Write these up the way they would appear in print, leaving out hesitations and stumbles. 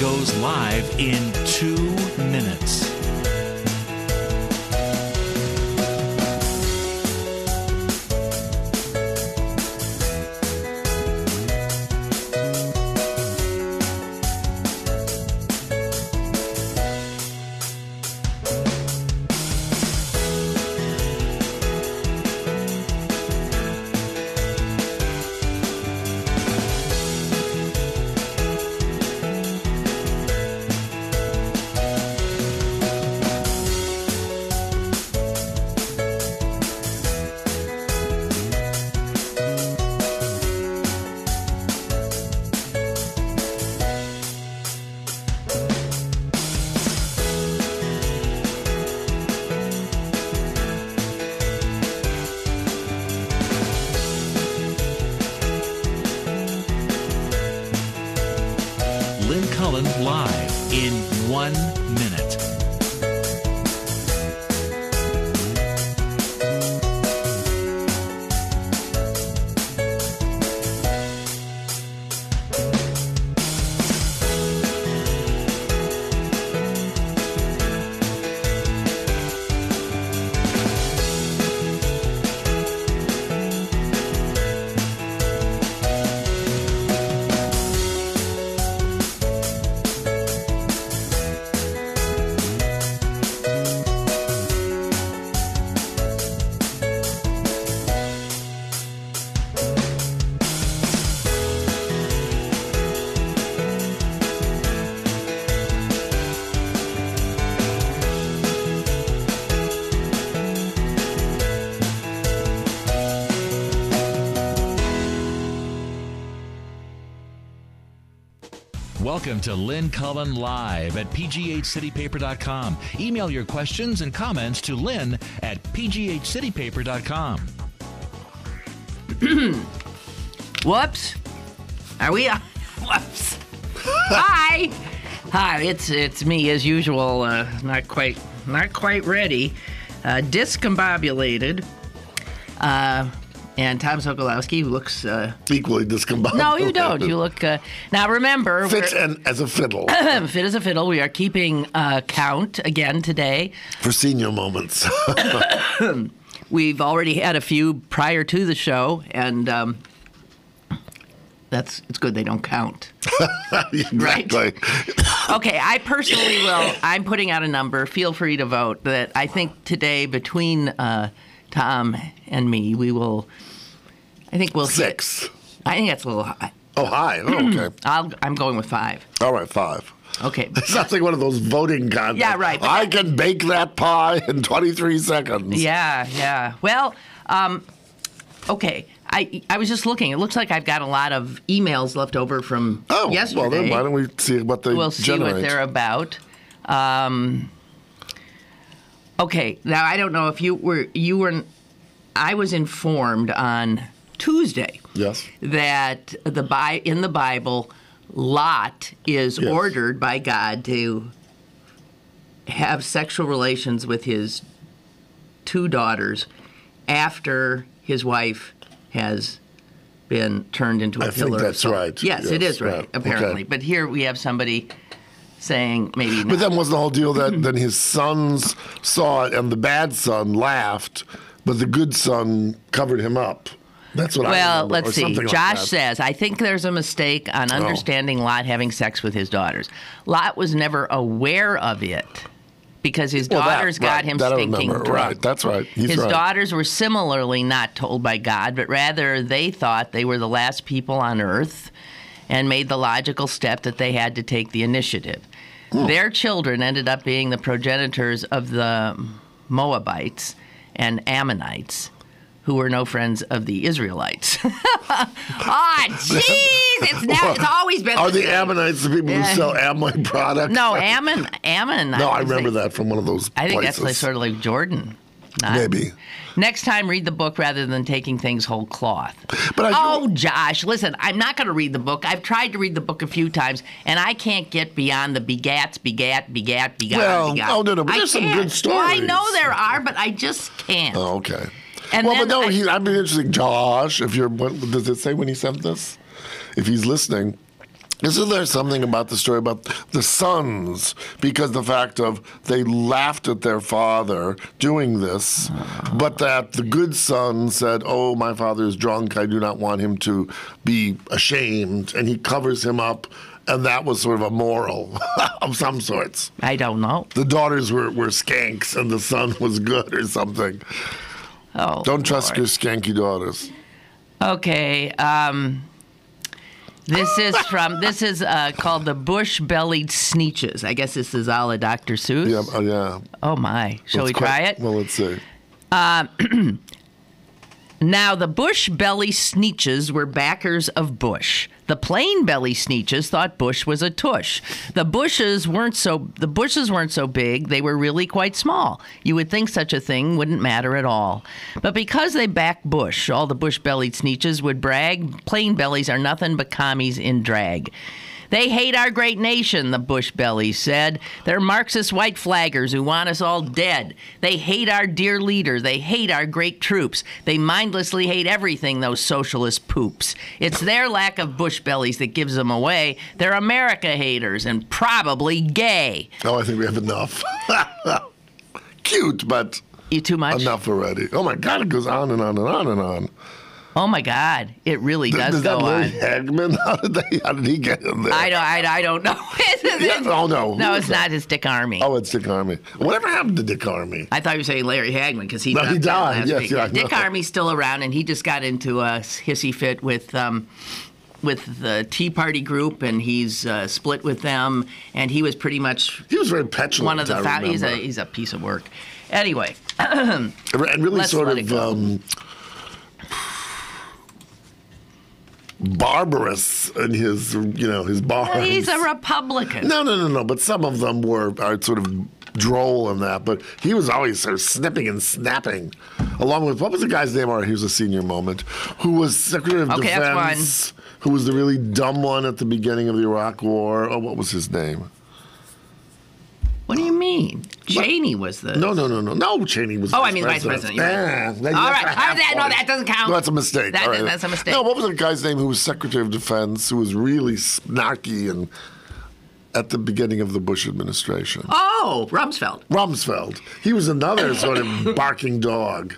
goes live in 2 minutes. Lynn Cullen live in 1 minute. Welcome to Lynn Cullen Live at pghcitypaper.com. Email your questions and comments to Lynn at pghcitypaper.com. Whoops. Are we on? Whoops. Hi. Hi, it's me as usual. Not quite ready. Discombobulated. And Tom Sokolowski, who looks... equally discombobulated. No, you don't. You look... now, remember... Fit as a fiddle. Fit as a fiddle. We are keeping count again today. For senior moments. We've already had a few prior to the show, and it's good they don't count. Exactly. Right? Okay, I personally will... I'm putting out a number. Feel free to vote. That I think today, between Tom and me, we will... I think we'll 6. I think that's a little high. Oh, high. Oh, okay. I'm going with 5. All right, 5. Okay. It sounds like one of those voting contests. Yeah, right. I can bake that pie in 23 seconds. Yeah. Well, okay. I was just looking. It looks like I've got a lot of emails left over from yesterday. Well, then why don't we see what they We'll see what they're about. Okay. Now, I don't know if you were. I was informed on Tuesday. Yes. That in the Bible, Lot is ordered by God to have sexual relations with his 2 daughters after his wife has been turned into a pillar. I think that's right. Yes, it is right, apparently. Okay. But here we have somebody saying maybe not. But then was the whole deal that then his sons saw it and the bad son laughed, but the good son covered him up. That's what I remember. Well, let's see. Like Josh says, I think there's a mistake on understanding Lot having sex with his daughters. Lot was never aware of it because his daughters got him stinking drunk. Right, that's right. His daughters were similarly not told by God, but rather they thought they were the last people on earth and made the logical step that they had to take the initiative. Their children ended up being the progenitors of the Moabites and Ammonites, who were no friends of the Israelites. Jeez! It's always been. Are the Ammonites the people who sell Amway products? No, Ammon. No, I remember that from one of those places. I think that's like, sort of like Jordan. Maybe. Next time, read the book rather than taking things whole cloth. But Josh, listen, I'm not going to read the book. I've tried to read the book a few times, and I can't get beyond the begat. Well, no, but there's some good stories. Well, I know there are, but I just can't. Oh, okay. And I'd be interested, Josh, does it say when he sent this? If he's listening, Isn't there something about the story about the sons? Because the fact of they laughed at their father doing this, but that the good son said, oh, my father is drunk. I do not want him to be ashamed. And he covers him up. And that was sort of a moral of some sorts. I don't know. The daughters were skanks and the son was good or something. Oh, Don't trust your skanky daughters. Okay. This is called the Bush-Bellied Sneetches. I guess this is a la Dr. Seuss. Yeah, yeah. Oh, my. Shall we try it? Well, let's see. Now, the Bush-Belly Sneetches were backers of Bush. The plain-belly Sneetches thought Bush was a tush. The bushes weren't so big, they were really quite small. You would think such a thing wouldn't matter at all. But because they backed Bush, all the Bush-Bellied Sneetches would brag, plain bellies are nothing but commies in drag. They hate our great nation, the Bush-Bellies said. They're Marxist white flaggers who want us all dead. They hate our dear leader. They hate our great troops. They mindlessly hate everything, those socialist poops. It's their lack of Bush-Bellies that gives them away. They're America haters and probably gay. Oh, I think we have enough. Cute, but You too much? enough already. Oh, my God, it goes on and on and on and on. Oh, my God. It really does go on. Is that Larry Hagman? How did he get in there? I don't know. Yeah, oh, no. No, it's not. It's Dick Armey. Oh, it's Dick Armey. Whatever happened to Dick Armey? I thought you were saying Larry Hagman because he died. last Yes, week. yeah, I Dick know. Armey's still around, and he just got into a hissy fit with the Tea Party group, and he's split with them. And he was pretty much He was very petulant. one of the I remember. he's a piece of work. Anyway, and really let's sort let it go. of barbarous in his bars. He's a Republican. No. But some of them are sort of droll in that. But he was always sort of snipping and snapping, along with what was the guy's name? All right, here's a senior moment. Who was Secretary of Okay, that's Defense? Who was the really dumb one at the beginning of the Iraq War? Oh, what was his name? What do you mean? Cheney was the... No. No, Cheney was. Oh, I mean the vice president. You're right. All right. That doesn't count. No, that's a mistake. All right. That's a mistake. No, what was the guy's name who was Secretary of Defense, who was really snarky and at the beginning of the Bush administration? Oh, Rumsfeld. Rumsfeld. He was another sort of barking dog.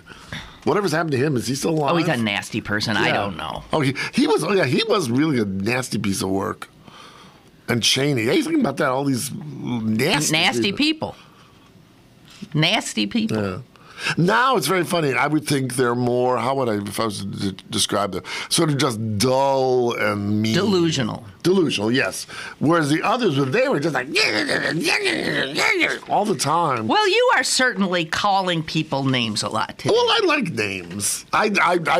Whatever's happened to him, is he still alive? Oh, he's a nasty person. Yeah. I don't know. Oh, he was. Oh, yeah, he was really a nasty piece of work. And Cheney, he's thinking about that. All these nasty people. Nasty people. Yeah. Now it's very funny. I would think they're more. How would I, if I was to describe them, sort of just dull and mean. Delusional. Delusional, yes. Whereas the others, they were just like all the time. Well, you are certainly calling people names a lot today. Well, I like names. I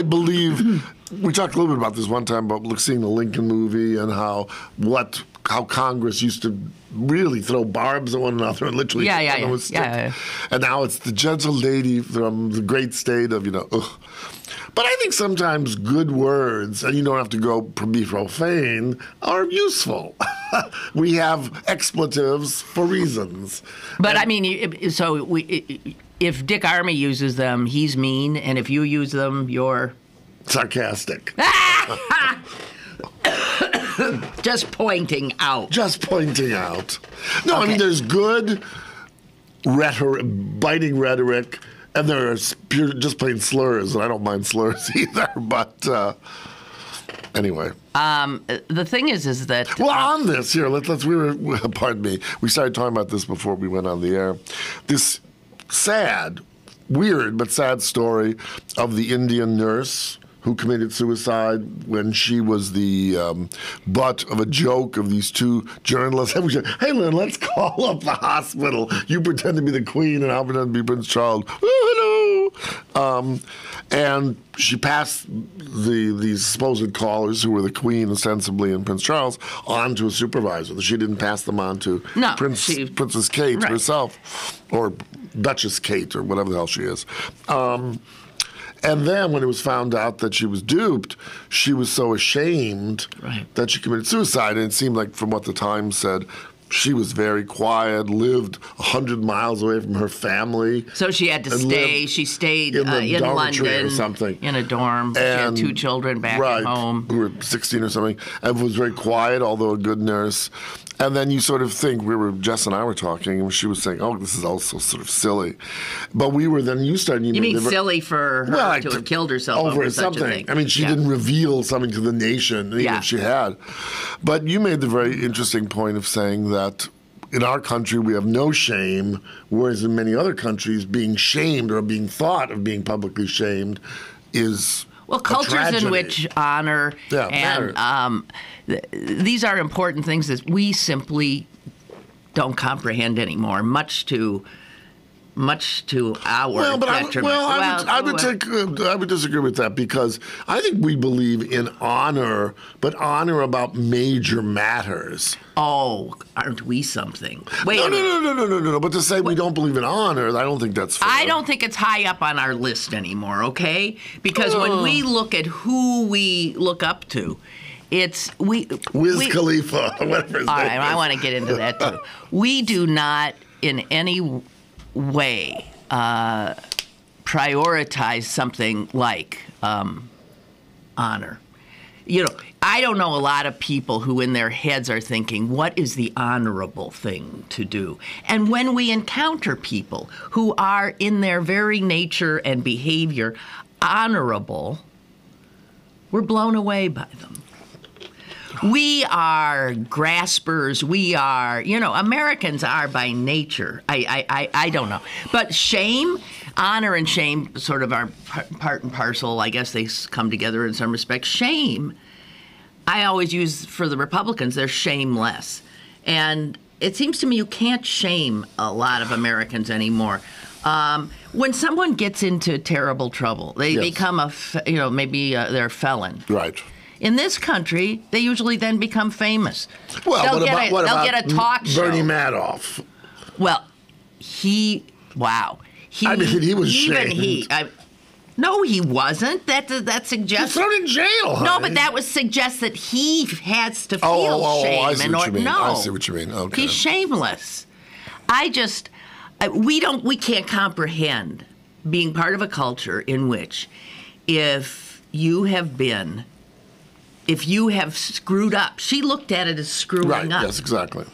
believe. We talked a little bit about this one time about seeing the Lincoln movie and how Congress used to really throw barbs at one another and literally Yeah. And now it's the gentle lady from the great state of, ugh. But I think sometimes good words, and you don't have to be profane, are useful. We have expletives for reasons. But I mean, if Dick Armey uses them, he's mean, and if you use them, you're... sarcastic. Just pointing out. No, Okay. I mean, there's good rhetoric, biting rhetoric, and there are just plain slurs, and I don't mind slurs either, but anyway. The thing is that... Well, on this, here, pardon me, we started talking about this before we went on the air. This weird but sad story of the Indian nurse who committed suicide when she was the butt of a joke of these two journalists. Hey, Lynn, let's call up the hospital. You pretend to be the Queen and I'll pretend to be Prince Charles. Oh, hello. And she passed these supposed callers who were the Queen, ostensibly, and Prince Charles, on to a supervisor. She didn't pass them on to Princess Kate herself, or Duchess Kate, or whatever the hell she is. And then when it was found out that she was duped, she was so ashamed that she committed suicide. And it seemed like, from what the Times said, She was very quiet, lived 100 miles away from her family. So she had to stay. She stayed in London or something. In a dorm. She had 2 children back at home. Who were 16 or something, and was very quiet, although a good nurse. And then you sort of think, Jess and I were talking, and she was saying, oh, this is also sort of silly. But we were then, you mean silly for her to have killed herself over such something. a thing? I mean, she didn't reveal something to the nation, even if she had. But you made the very interesting point of saying that in our country we have no shame, whereas in many other countries being shamed or being thought of being publicly shamed is cultures in which honor and these are important things that we simply don't comprehend anymore, much to our detriment. I would disagree with that, because I think we believe in honor, but honor about major matters. Oh, aren't we something? Wait a minute. No. But to say we don't believe in honor, I don't think that's fair. I don't think it's high up on our list anymore, okay? Because when we look at who we look up to, it's Wiz Khalifa, whatever his name is. All right, I want to get into that too. We do not in any way prioritize something like honor. I don't know a lot of people who in their heads are thinking, what is the honorable thing to do? And when we encounter people who are in their very nature and behavior honorable, we're blown away by them. We are graspers. We are, Americans are by nature. I don't know. But shame, honor and shame sort of are part and parcel. I guess they come together in some respects. Shame, I always use for the Republicans, they're shameless. And it seems to me you can't shame a lot of Americans anymore. When someone gets into terrible trouble, they become maybe they're a felon. Right. In this country, they usually then become famous. Well, they'll get a talk show. Bernie Madoff. Well, he was shamed. No, he wasn't. That suggests. He's thrown in jail, honey. No, but that suggests that he has to feel shame. I see what you mean. No, I see what you mean. Okay. He's shameless. We can't comprehend being part of a culture in which if you have screwed up, she looked at it as screwing up. Right, yes, exactly.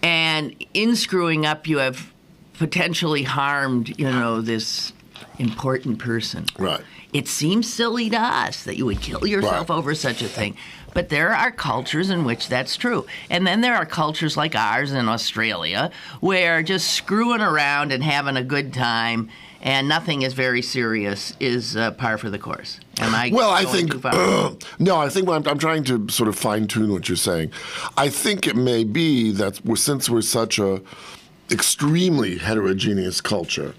And in screwing up, you have potentially harmed, this important person. Right. It seems silly to us that you would kill yourself over such a thing. But there are cultures in which that's true. And then there are cultures like ours in Australia where just screwing around and having a good time and nothing is very serious is par for the course. Am I going too far? No, I think I'm trying to sort of fine-tune what you're saying. I think it may be that since we're such a extremely heterogeneous culture,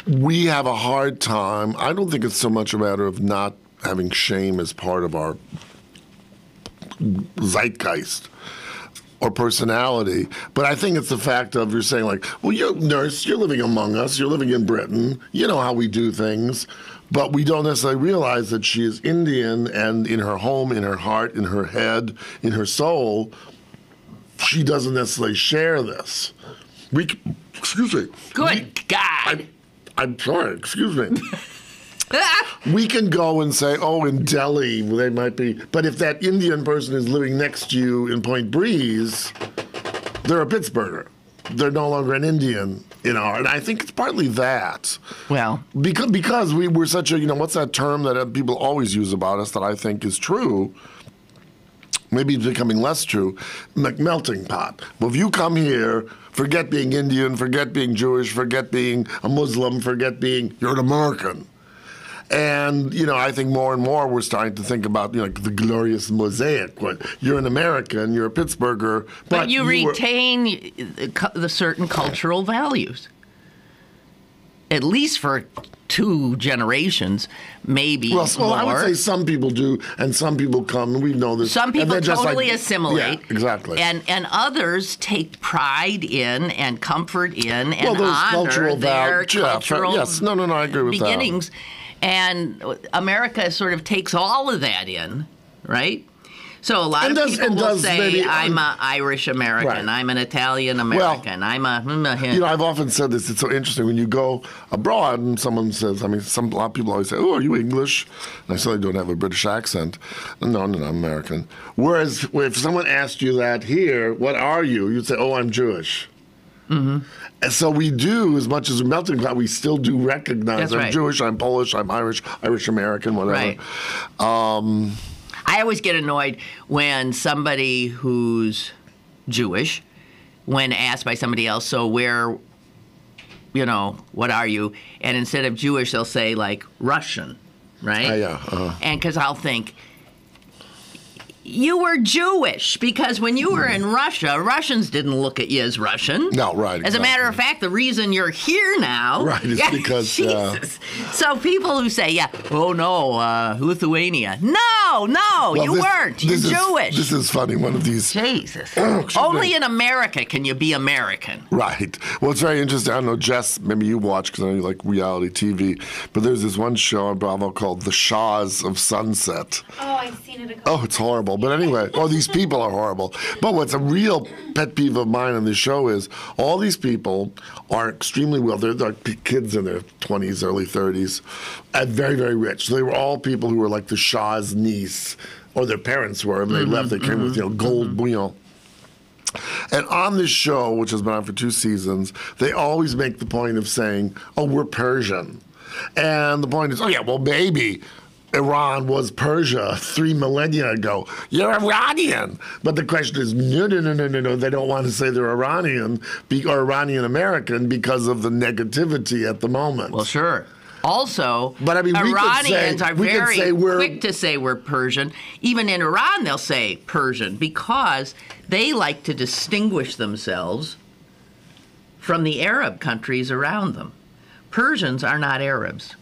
we have a hard time. I don't think it's so much a matter of not having shame as part of our zeitgeist or personality, but I think it's the fact of you're saying like, well, you're a nurse, you're living among us, you're living in Britain, you know how we do things, but we don't necessarily realize that she is Indian, and in her home, in her heart, in her head, in her soul, she doesn't necessarily share this. Excuse me. Good God. I'm sorry, excuse me. We can go and say, oh, in Delhi, they might be. But if that Indian person is living next to you in Point Breeze, they're a Pittsburgher. They're no longer an Indian in our. And I think it's partly that. Well. Because we're such a, what's that term that people always use about us that I think is true? Maybe it's becoming less true. Melting pot. Well, if you come here, forget being Indian, forget being Jewish, forget being a Muslim, you're an American. And, I think more and more we're starting to think about, the glorious mosaic. You're an American, you're a Pittsburgher. But you retain the certain cultural values. At least for 2 generations, maybe more. Well, I would say some people do, and some people come, and we know this. Some people totally assimilate. Yeah, exactly. And others take pride in and comfort in and honor cultural their cultural yes. No, I agree with beginnings. And America sort of takes all of that in, right? So a lot of people will say, maybe, I'm an Irish American, right. I'm an Italian American, I'm a... You know, I've often said this, it's so interesting when you go abroad and someone says, I mean, a lot of people always say, oh, are you English? And I certainly don't have a British accent. No, I'm American. Whereas if someone asked you that here, what are you? You'd say, oh, I'm Jewish. Mm-hmm. And so we do, as much as we're melting pot, we still do recognize I'm Jewish, I'm Polish, I'm Irish, Irish American, whatever. Right. I always get annoyed when somebody who's Jewish, when asked by somebody else, so where, you know, what are you? And instead of Jewish, they'll say, like, Russian, right? Yeah. And because I'll think, you were Jewish, because when you were in Russia, Russians didn't look at you as Russian. No, right. As a matter of fact, the reason you're here now... Right, is because... Jesus. So people who say, oh, no, Lithuania. No, well, you weren't. You're Jewish. This is funny. One of these... Jesus. Only in America can you be American. Right. Well, it's very interesting. I don't know, Jess, maybe you watch, because I know you like reality TV, but there's this one show on Bravo called The Shahs of Sunset. Oh, I've seen it a couple it's horrible. But anyway, these people are horrible. But what's a real pet peeve of mine on this show is all these people are extremely well. They're kids in their 20s, early 30s, and very, very rich. They were all people who were like the Shah's niece, or their parents were, and they left. They came with, gold, And on this show, which has been on for 2 seasons, they always make the point of saying, oh, we're Persian. And the point is, oh, yeah, well, maybe Iran was Persia 3 millennia ago. You're Iranian. But the question is, no. They don't want to say they're Iranian or Iranian American because of the negativity at the moment. Well, sure. Also, but, I mean, Iranians are very quick to say we're Persian. Even in Iran, they'll say Persian because they like to distinguish themselves from the Arab countries around them. Persians are not Arabs.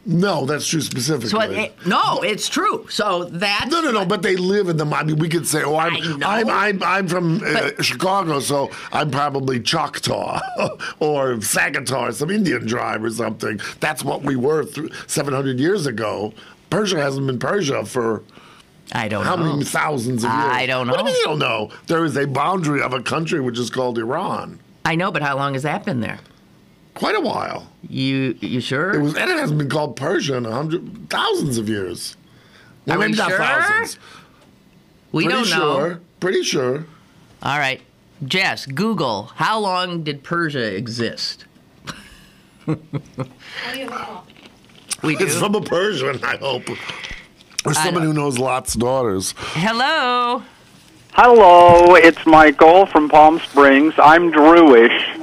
No, that's true specifically. It's true. So that's no. But they live in them. I mean, we could say, "Oh, I'm from Chicago, so I'm probably Choctaw or Saginaw, some Indian tribe or something." That's what we were 700 years ago. Persia hasn't been Persia for I don't how know. many thousands of years. I don't know. What do you mean you don't know? There is a boundary of a country which is called Iran. I know, but how long has that been there? Quite a while. You sure? And it hasn't been called Persia in thousands of years. Well, maybe not sure? thousands. We don't know. Pretty sure. All right. Jess, Google, how long did Persia exist? Oh, you have a call. We do? It's from a Persian, I hope. Or someone who knows Lot's daughters. Hello. Hello, it's Michael from Palm Springs. I'm Druish.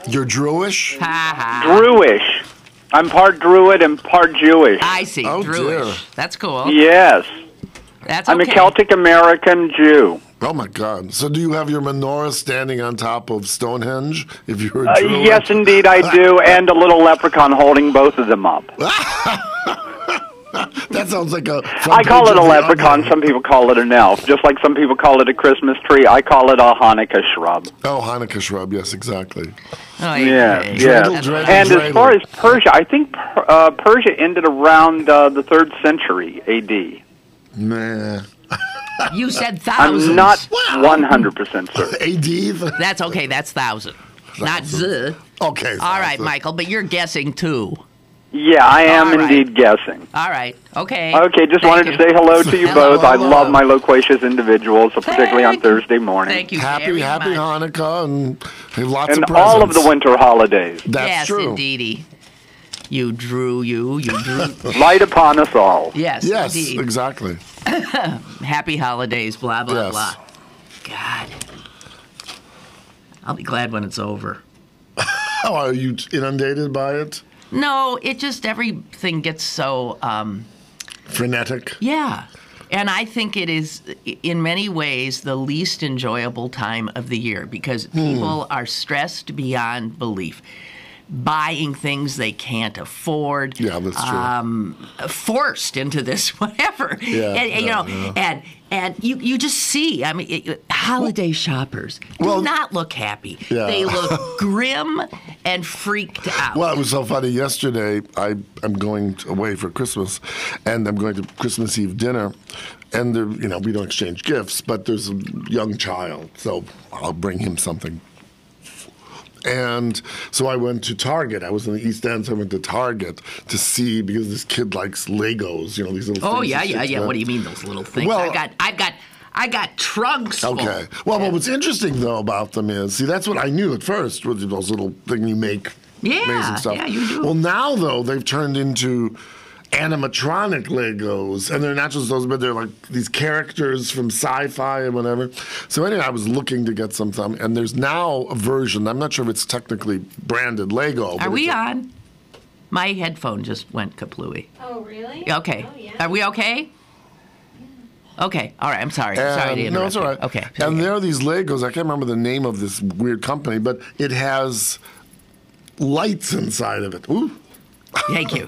You're Druish? Druish. I'm part Druid and part Jewish. I see. Oh, Druish. dear. That's cool. Yes. That's okay. I'm a Celtic American Jew. Oh, my God. So do you have your menorah standing on top of Stonehenge if you're a Druid? Yes, indeed, I do, and a little leprechaun holding both of them up. That sounds like a... I call it a leprechaun. Some people call it an elf. Just like some people call it a Christmas tree, I call it a Hanukkah shrub. Oh, Hanukkah shrub. Yes, exactly. Oh, yeah. Dreidel, and as far as Persia, I think Persia ended around the 3rd century A.D. Nah. You said thousands. I'm not 100% certain. A.D.? That's okay. That's thousand. Not z. Okay. All right, Michael, but you're guessing too. Yeah, I am indeed guessing. All right. Okay. Okay, just wanted to say hello to you both. I love my loquacious individuals, particularly on Thursday morning. Thank you Happy much. Hanukkah and have lots and of presents. all of the winter holidays. That's true. Yes, indeedy. You drew. Light upon us all. Yes, Yes, indeed. exactly. Happy holidays, blah, blah, Yes. blah. God. I'll be glad when it's over. Oh, are you inundated by it? No, it just, everything gets so... Frenetic? Yeah. And I think it is, in many ways, the least enjoyable time of the year because people are stressed beyond belief. Buying things they can't afford. Yeah, that's true. Forced into this, whatever. Yeah, And you just see, I mean, holiday shoppers do not look happy. Yeah. They look grim and freaked out. Well, it was so funny. Yesterday, I'm going away for Christmas, and I'm going to Christmas Eve dinner And we don't exchange gifts, but there's a young child, so I'll bring him something. And so I went to Target. I was in the East End, so I went to Target to see, because this kid likes Legos, these little things. Oh, yeah. What do you mean, those little things? Well, I got trunks full. Okay. Well, but what's interesting, though, about them is, that's what I knew at first, with those little things you make. Amazing stuff. Yeah, you do. Well, now, though, they've turned into animatronic Legos, and they're not just those, but they're like these characters from sci-fi and whatever. So anyway, I was looking to get some, and there's now a version. I'm not sure if it's technically branded Lego. Are we on? My headphone just went kaplooey. Oh, really? Okay. Oh, yeah. Are we okay? Okay. All right. I'm sorry. Sorry to interrupt. No, it's all right. You. Okay. And there are these Legos. I can't remember the name of this weird company, but it has lights inside of it. Ooh. Thank you.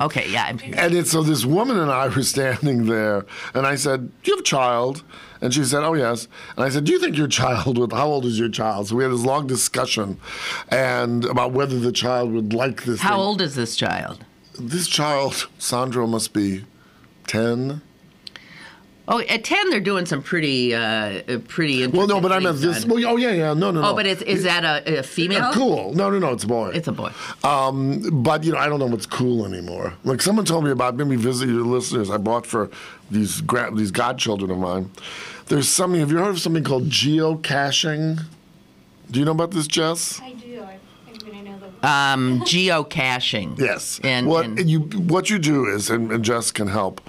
Okay, yeah. I'm here. And so this woman and I were standing there, and I said, "Do you have a child?" And she said, "Oh, yes." And I said, "Do you think your child how old is your child?" So we had this long discussion and about whether the child would like this. How old is this child? This child, Sandro, must be 10. Oh, at 10, they're doing some pretty interesting Well, no, but I meant this. Well, oh, yeah. No. Oh, but is that a female? Cool. No, it's a boy. It's a boy. But, I don't know what's cool anymore. Like, someone told me about, maybe visit your listeners, I bought for these godchildren of mine. There's something, have you heard of something called geocaching? Do you know about this, Jess? I do. I know the. Geocaching. Yes. And what you do is, and Jess can help,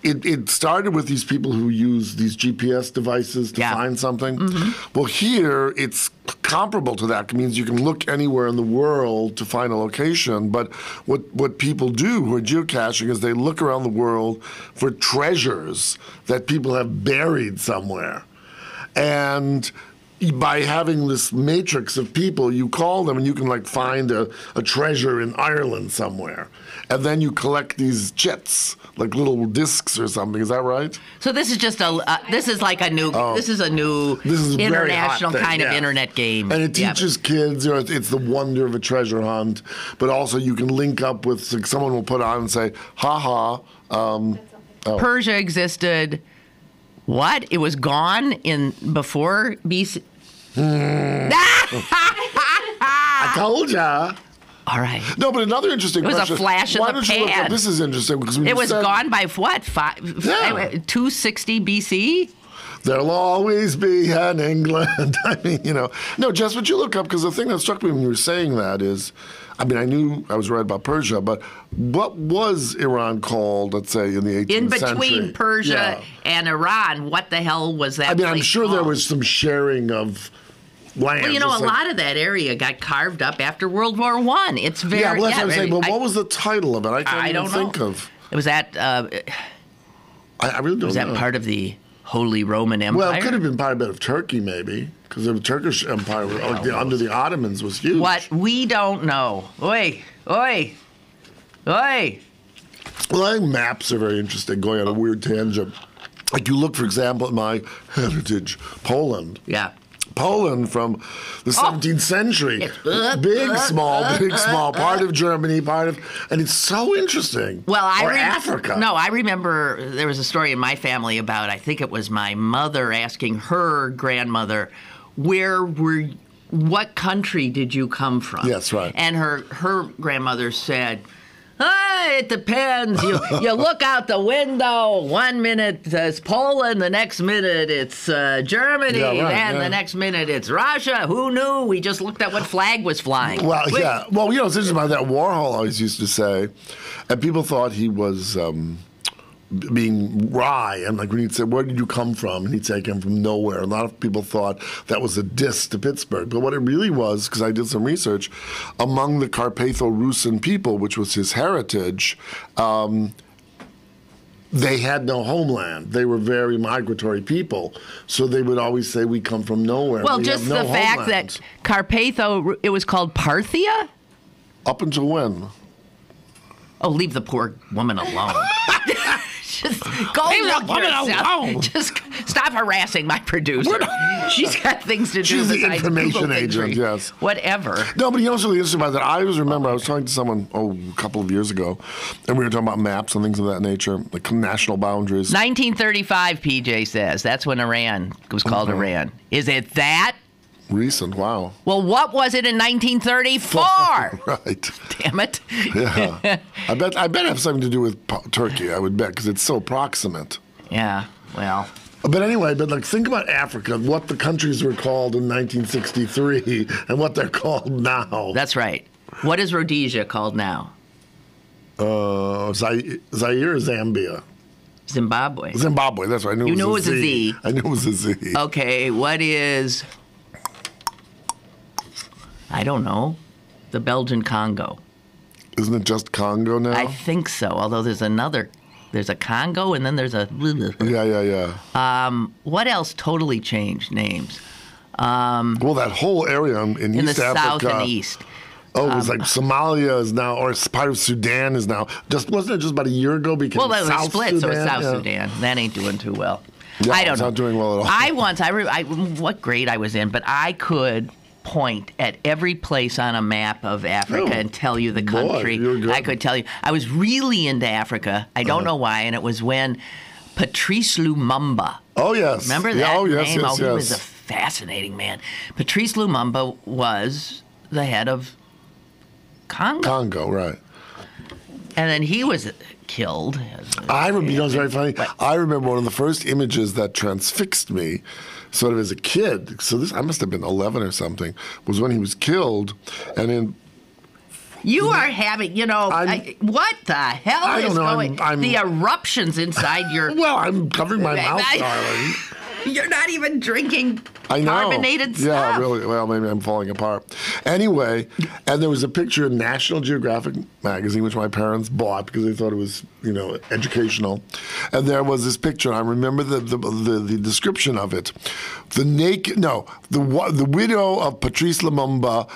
It started with these people who use these GPS devices to find something. Mm-hmm. Well, here it's comparable to that. It means you can look anywhere in the world to find a location. But what people do who are geocaching is they look around the world for treasures that people have buried somewhere. And by having this matrix of people, you call them and you can find a treasure in Ireland somewhere. And then you collect these chits, like little discs or something. Is that right? So this is just this is a new international kind of internet game. And it teaches kids, it's the wonder of a treasure hunt, but also you can link up with, someone will put on and say, Persia existed. What? It was gone before BC? I told ya. All right. No, but another interesting question. It was a flash in the pan. This is interesting because it was gone by what? 260 BC? There'll always be an England. No, Jess, would you look up? Because the thing that struck me when you were saying that is, I knew I was right about Persia, but what was Iran called, let's say, in the 18th century? In between Persia and Iran, what the hell was that place I'm sure called? there was some sharing of land. Well, a lot of that area got carved up after World War I. It's very... Yeah, well, that's what I'm saying. But what was the title of it? I can't even think of. It was that... I really don't know. Was that part of the Holy Roman Empire? Well, it could have been part of Turkey, maybe, because the Turkish Empire, under the Ottomans, was huge. What? We don't know. Oi. Well, I think maps are very interesting, going on a weird tangent. Like you look, for example, at my heritage, Poland. Yeah. Poland from the 17th century. Big, small, part of Germany, and it's so interesting. Well, Africa. No, I remember there was a story in my family about, I think it was my mother asking her grandmother, what country did you come from? Yes, right. And her grandmother said, it depends. You look out the window. 1 minute it's Poland, the next minute it's Germany, the next minute it's Russia. Who knew? We just looked at what flag was flying. Well, yeah. Well, it's interesting about that. Warhol always used to say, and people thought he was being wry, and when he'd say, "Where did you come from?" and he'd say, "I came from nowhere." A lot of people thought that was a diss to Pittsburgh, but what it really was, because I did some research, among the Carpatho-Rusin people, which was his heritage, they had no homeland. They were very migratory people, so they would always say, "We come from nowhere." Well, just the fact that Carpatho, it was called Parthia? Up until when? Oh, leave the poor woman alone. Just go look yourself. Just Stop harassing my producer. She's got things to do. She's the besides information Google agent, things. yes. Whatever. No, but you know what's really interesting about that? I always remember I was talking to someone, a couple of years ago, and we were talking about maps and things of that nature, like national boundaries. 1935, PJ says. That's when Iran was called Iran. Is it that? Recent, wow. Well, what was it in 1934? Right. Damn it. Yeah. I bet it has something to do with Turkey, I would bet, because it's so proximate. Yeah, well. But anyway, like think about Africa, what the countries were called in 1963 and what they're called now. That's right. What is Rhodesia called now? Zaire or Zambia? Zimbabwe. Zimbabwe, that's right. I knew You it knew was it was a Z. I knew it was a Z. Okay, what is... I don't know. The Belgian Congo. Isn't it just Congo now? I think so, although there's a Congo and then there's a... Yeah. What else totally changed names? Well, that whole area in In East the Africa. south and east. Oh, it was like Somalia is now, or part of Sudan is now. Wasn't it just about a year ago became Well, that was South split, Sudan? so it's South Yeah. Sudan. That ain't doing too well. Yeah, I don't it's know. not doing well at all. What grade I was in, but I could point at every place on a map of Africa Oh, and tell you the boy, country. you're good. I could tell you. I was really into Africa. I don't know why, and it was when Patrice Lumumba. Oh, yes. Remember that Yeah, oh, yes, name? yes, He was a yes. fascinating man. Patrice Lumumba was the head of Congo. Congo, right. And then he was killed. I remember, you know, it's very funny. I remember one of the first images that transfixed me, sort of as a kid. So I must have been 11 or something, was when he was killed. And then You are having, what the hell I is don't know, going I'm- The eruptions inside your... well, I'm covering my mouth, darling. You're not even drinking I know. carbonated stuff. Yeah, really. Well, maybe I'm falling apart. Anyway, and there was a picture in National Geographic magazine, which my parents bought because they thought it was, educational. And there was this picture. I remember the description of it. The widow of Patrice Lumumba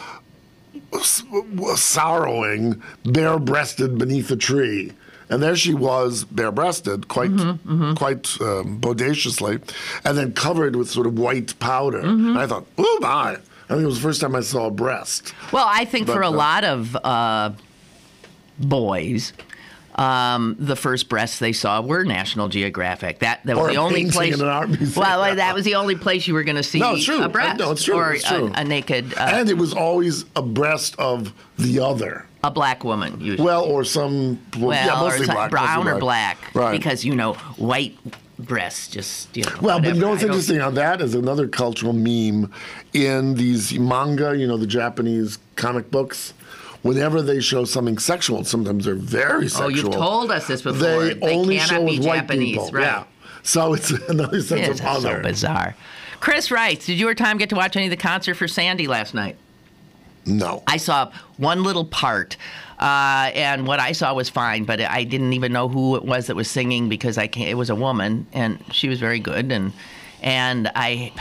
was sorrowing, bare-breasted beneath a tree. And there she was, bare-breasted, quite bodaciously, and then covered with sort of white powder. And I thought, oh my! I think it was the first time I saw a breast. Well, I think for a lot of boys, the first breasts they saw were National Geographic. That was Or the only painting place. in an art museum. Well, that was the only place you were going to see No, it's true. a breast. No, it's true. Or It's true. A naked. And it was always a breast of the other. A black woman, usually. Well, or some, mostly or black. brown mostly or black. Right. Because, white breasts just, Well, but you know what's I don't- interesting on that is another cultural meme in these manga, the Japanese comic books. Whenever they show something sexual, sometimes they're very sexual. Oh, you've told us this before. They only cannot show be with white Japanese, people. right? Yeah. So it's another sense It's of other. so bizarre. Chris writes, did you or Tom get to watch any of the concert for Sandy last night? No. I saw one little part, and what I saw was fine, but I didn't even know who it was that was singing because it was a woman, and she was very good, and I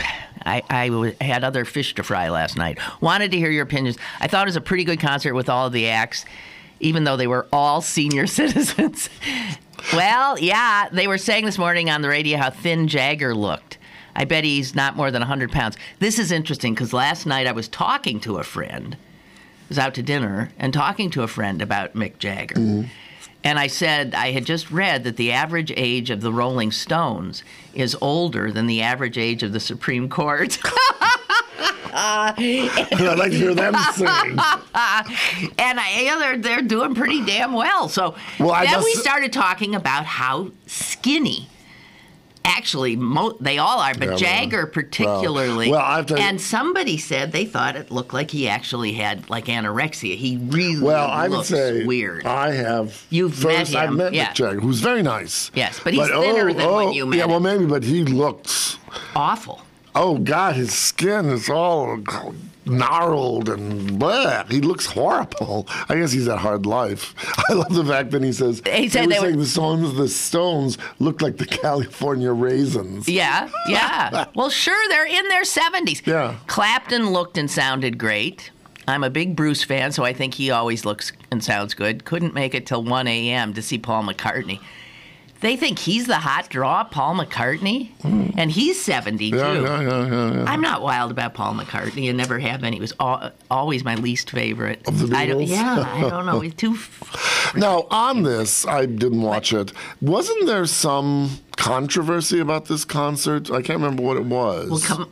had other fish to fry last night. Wanted to hear your opinions. I thought it was a pretty good concert with all of the acts, even though they were all senior citizens. Well, yeah, they were saying this morning on the radio how thin Jagger looked. I bet he's not more than 100 pounds. This is interesting because last night I was talking to a friend. I was out to dinner and talking to a friend about Mick Jagger. Mm-hmm. And I said I had just read that the average age of the Rolling Stones is older than the average age of the Supreme Court. I'd like to hear them sing. And they're doing pretty damn well. So then we started talking about how skinny. Actually, they all are, but Jagger particularly. Well, I have to. And somebody said they thought it looked like he actually had like anorexia. He really I would looks say weird. I have. You've met him. I've met Yeah. Mick Jagger, who's very nice. Yes, but he's thinner than when you met Yeah, well, him. maybe, but he looks. Awful. Oh God, his skin is all gnarled and bleh. He looks horrible. I guess he's had a hard life. I love the fact that he says He said they were saying the Stones look like the California Raisins. Yeah, yeah. Well, sure, they're in their 70s. Yeah. Clapton looked and sounded great. I'm a big Bruce fan, so I think he always looks and sounds good. Couldn't make it till 1 a.m. to see Paul McCartney. They think he's the hot draw, Paul McCartney, and he's 72. Yeah. I'm not wild about Paul McCartney and never have been. He was always my least favorite. Of the Beatles? I don't know. He's too... Now, on this, I didn't watch it. Wasn't there some controversy about this concert? I can't remember what it was. Well,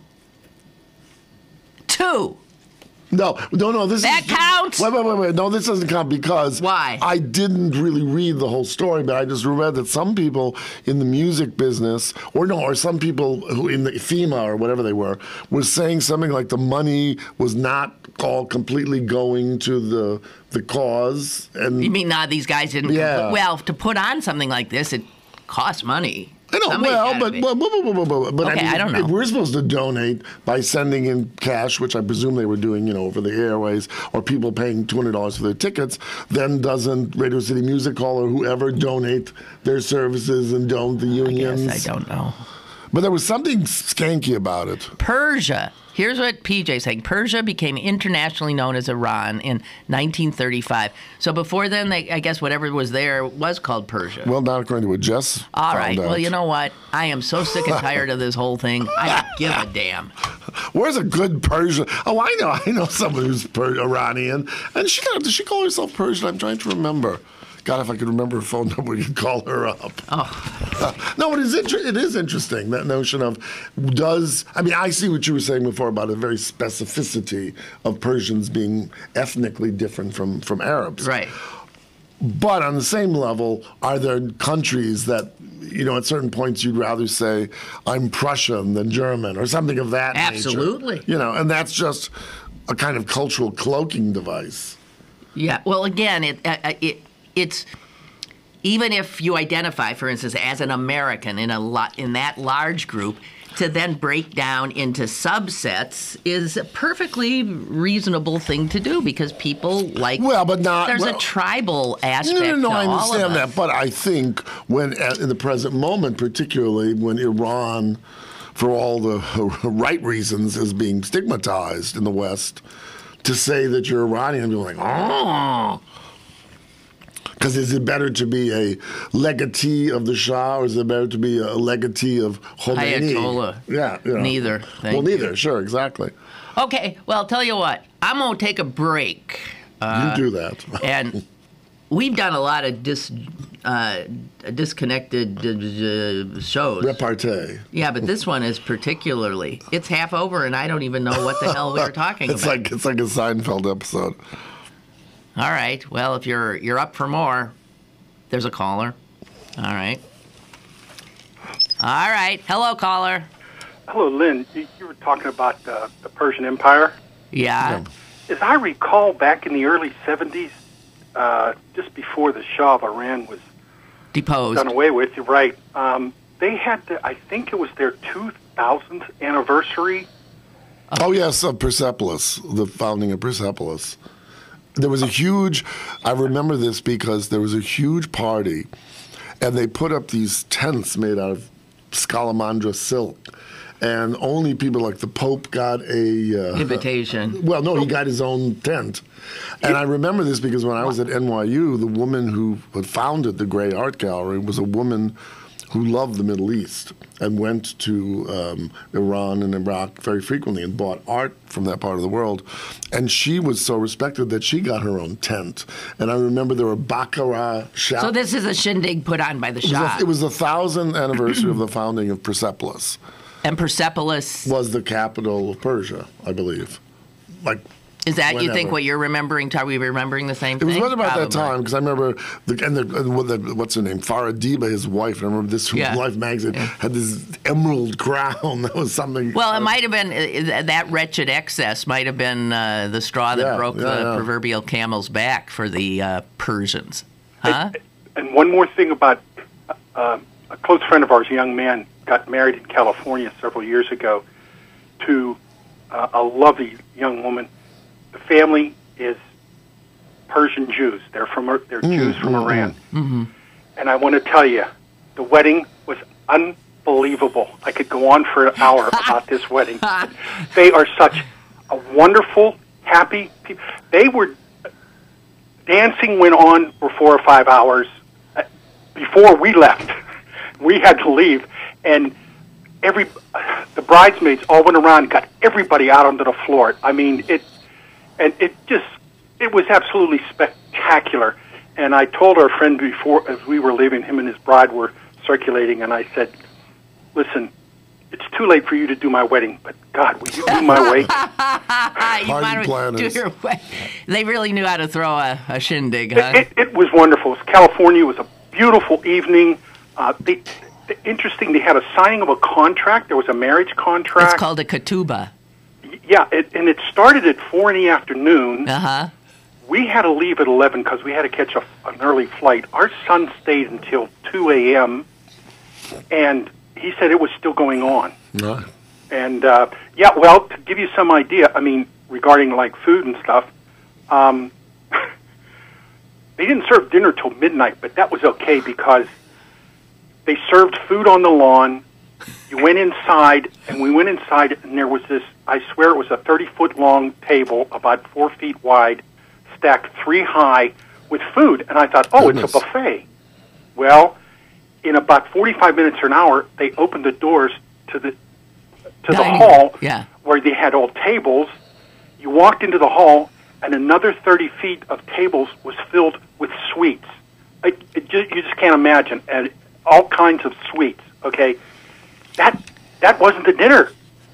two. No. That counts. Wait. No, this doesn't count because Why? I didn't really read the whole story, but I just read that some people in the music business, or some people who in the FEMA or whatever they were saying something like the money was not all completely going to the cause. And You mean these guys didn't? Yeah. Well, to put on something like this, it costs money. I know, Somebody's well, gotta but Okay, I mean, I don't know. if we're supposed to donate by sending in cash, which I presume they were doing, over the airways, or people paying $200 for their tickets, then doesn't Radio City Music Hall or whoever donate their services and don't the unions? I don't know. But there was something skanky about it. Persia. Here's what PJ's saying. Persia became internationally known as Iran in 1935. So before then, I guess whatever was there was called Persia. Well, not according to what Jess All found right. out. Well, you know what? I am so sick and tired of this whole thing. I don't give a damn. Where's a good Persian? Oh, I know someone who's Iranian. And does she call herself Persian? I'm trying to remember. God, if I could remember her phone number, we could call her up. Oh. No, it is interesting, that notion of I see what you were saying before about the very specificity of Persians being ethnically different from Arabs. Right. But on the same level, are there countries that, at certain points you'd rather say, I'm Prussian than German or something of that nature? Absolutely. And that's just a kind of cultural cloaking device. Yeah. Well, again, it's even if you identify, for instance, as an American in that large group, to then break down into subsets is a perfectly reasonable thing to do because people like. Well, but not. There's a tribal aspect. No, to I all understand of us. that, but I think in the present moment, particularly when Iran, for all the right reasons, is being stigmatized in the West, to say that you're Iranian, you're like, oh. Because is it better to be a legatee of the Shah, or is it better to be a legatee of Khomeini? Ayatollah. Yeah. Neither. Neither. Sure, exactly. Okay. Well, I'll tell you what. I'm going to take a break. You do that. And we've done a lot of disconnected shows. Repartee. Yeah, but this one is particularly. It's half over, and I don't even know what the hell we were talking It's about. like a Seinfeld episode. All right. Well, if you're up for more, there's a caller. All right. Hello, caller. Hello, Lynn. You were talking about the Persian Empire. Yeah. As I recall, back in the early 70s, just before the Shah of Iran was Deposed. done away with, you're right, they had, I think it was their 2000th anniversary. Oh, yes, of Persepolis, the founding of Persepolis. There was I remember this because there was a huge party, and they put up these tents made out of Scalamandra silk, and only people like the Pope got a Invitation. Well, no, he got his own tent. And I remember this because when I was at NYU, the woman who had founded the Gray Art Gallery was a woman who loved the Middle East and went to Iran and Iraq very frequently and bought art from that part of the world. And she was so respected that she got her own tent. And I remember there were baccarat shops. So this is a shindig put on by the Shah. It was the 1,000th anniversary of the founding of Persepolis. And Persepolis Was the capital of Persia, I believe. Is that, you think, whenever. what you're remembering? Are we remembering the same It thing? was right about that Probably. time because I remember what's her name, Farah Diba, his wife. I remember this Yeah. Life magazine had this emerald crown. That was something. Well, it might have been that wretched excess might have been the straw that broke the proverbial camel's back for the Persians, huh? And one more thing about a close friend of ours, a young man, got married in California several years ago to a lovely young woman. The family is Persian Jews. They're Jews from Iran. Mm-hmm. And I want to tell you, the wedding was unbelievable. I could go on for an hour about this wedding. They are such a wonderful, happy people. Dancing went on for 4 or 5 hours before we left. we had to leave, and the bridesmaids all went around and got everybody out onto the floor. I mean, it was absolutely spectacular. And I told our friend before, as we were leaving, him and his bride were circulating, and I said, listen, it's too late for you to do my wedding, but God, will you do my wake? Party planners. They really knew how to throw a shindig, huh? It was wonderful. California was a beautiful evening. Interesting, they had a signing of a contract. There was a marriage contract. It's called a ketubah. Yeah, and it started at 4 in the afternoon. Uh-huh. We had to leave at 11 because we had to catch an early flight. Our son stayed until 2 a.m., and he said it was still going on. Right. And, well, to give you some idea, I mean, regarding, like, food and stuff, they didn't serve dinner till midnight, but that was okay because they served food on the lawn. You went inside, and we went inside, and there was this, I swear it was a 30-foot-long table, about 4 feet wide, stacked 3 high, with food. And I thought, It's a buffet. Well, in about 45 minutes or an hour, they opened the doors to the hall where they had all tables. You walked into the hall, and another 30 feet of tables was filled with sweets. You just can't imagine. And all kinds of sweets, okay? That wasn't the dinner.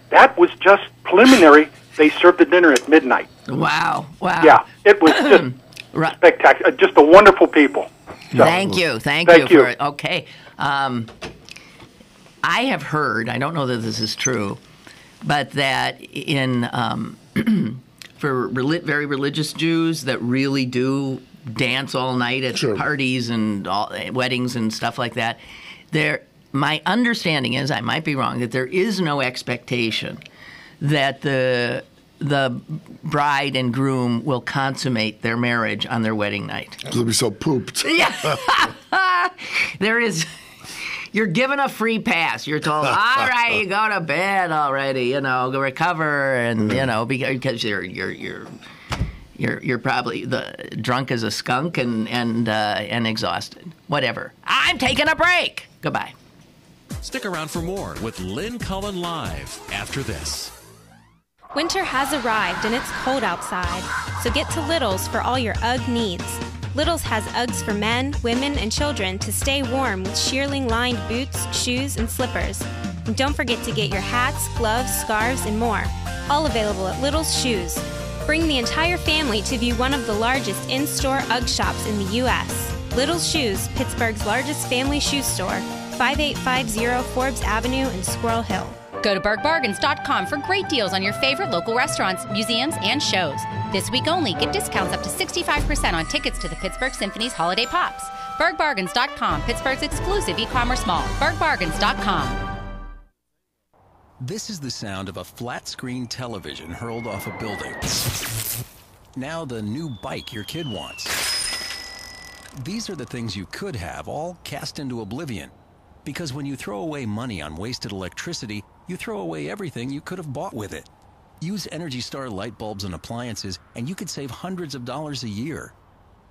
That was just preliminary. They served the dinner at midnight. Wow. Yeah, it was just spectacular. Just a wonderful people. So, Thank you for it. Okay. I have heard, I don't know that this is true, but that in for very religious Jews that really do dance all night at parties and weddings and stuff like that, my understanding is, I might be wrong, that there is no expectation that the bride and groom will consummate their marriage on their wedding night. They'll be so pooped. Yeah. There is. You're given a free pass. You're told, all right, you go to bed already, go recover, and because you're probably drunk as a skunk and exhausted. Whatever. I'm taking a break. Goodbye. Stick around for more with Lynn Cullen live after this. Winter has arrived and it's cold outside, so get to Little's for all your UGG needs. Little's has Uggs for men, women, and children to stay warm with shearling-lined boots, shoes, and slippers. And don't forget to get your hats, gloves, scarves, and more. All available at Little's Shoes. Bring the entire family to view one of the largest in-store UGG shops in the U.S. Little's Shoes, Pittsburgh's largest family shoe store, 5850 Forbes Avenue in Squirrel Hill. Go to bergbargains.com for great deals on your favorite local restaurants, museums, and shows. This week only, get discounts up to 65% on tickets to the Pittsburgh Symphony's Holiday Pops. bergbargains.com, Pittsburgh's exclusive e-commerce mall. bergbargains.com. This is the sound of a flat-screen television hurled off a building. Now the new bike your kid wants. These are the things you could have, all cast into oblivion. Because when you throw away money on wasted electricity, you throw away everything you could have bought with it. Use Energy Star light bulbs and appliances, and you could save hundreds of dollars a year.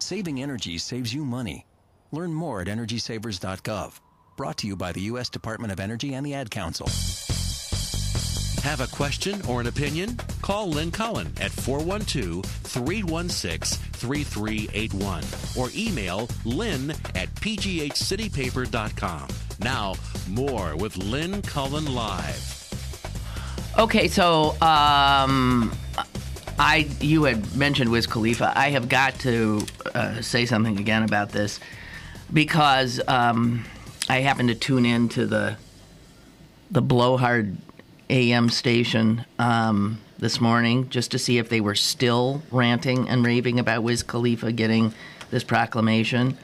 Saving energy saves you money. Learn more at EnergySavers.gov. Brought to you by the U.S. Department of Energy and the Ad Council. Have a question or an opinion? Call Lynn Cullen at 412-316-3381 or email lynn@pghcitypaper.com. Now, more with Lynn Cullen live. Okay, so you had mentioned Wiz Khalifa. I have got to say something again about this because I happened to tune in to the Blowhard AM station this morning just to see if they were still ranting and raving about Wiz Khalifa getting this proclamation.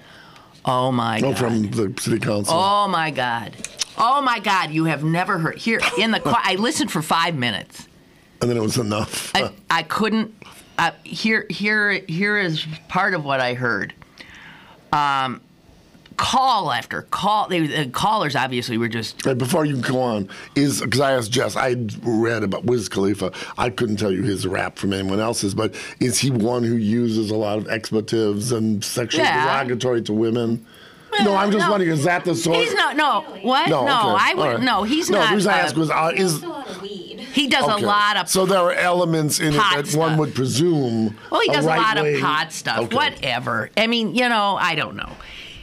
Oh, my God. From the city council. Oh, my God. Oh, my God. You have never heard. Here, I listened for 5 minutes. And then it was enough. I couldn't. Here is part of what I heard. Call after call. The callers obviously were just. Right, before you go on, because I asked Jess, I read about Wiz Khalifa. I couldn't tell you his rap from anyone else's, but is he one who uses a lot of expletives and sexual derogatory to women? No, I'm just wondering, is that the sort? He's not. No, what? No, No, okay. I would. All right. No, he's No, not. the reason I asked was, he does a lot of. So there are elements in it that stuff. one would presume. Well, he does a lot of right-wing- pot stuff. Okay. Whatever. I mean, I don't know.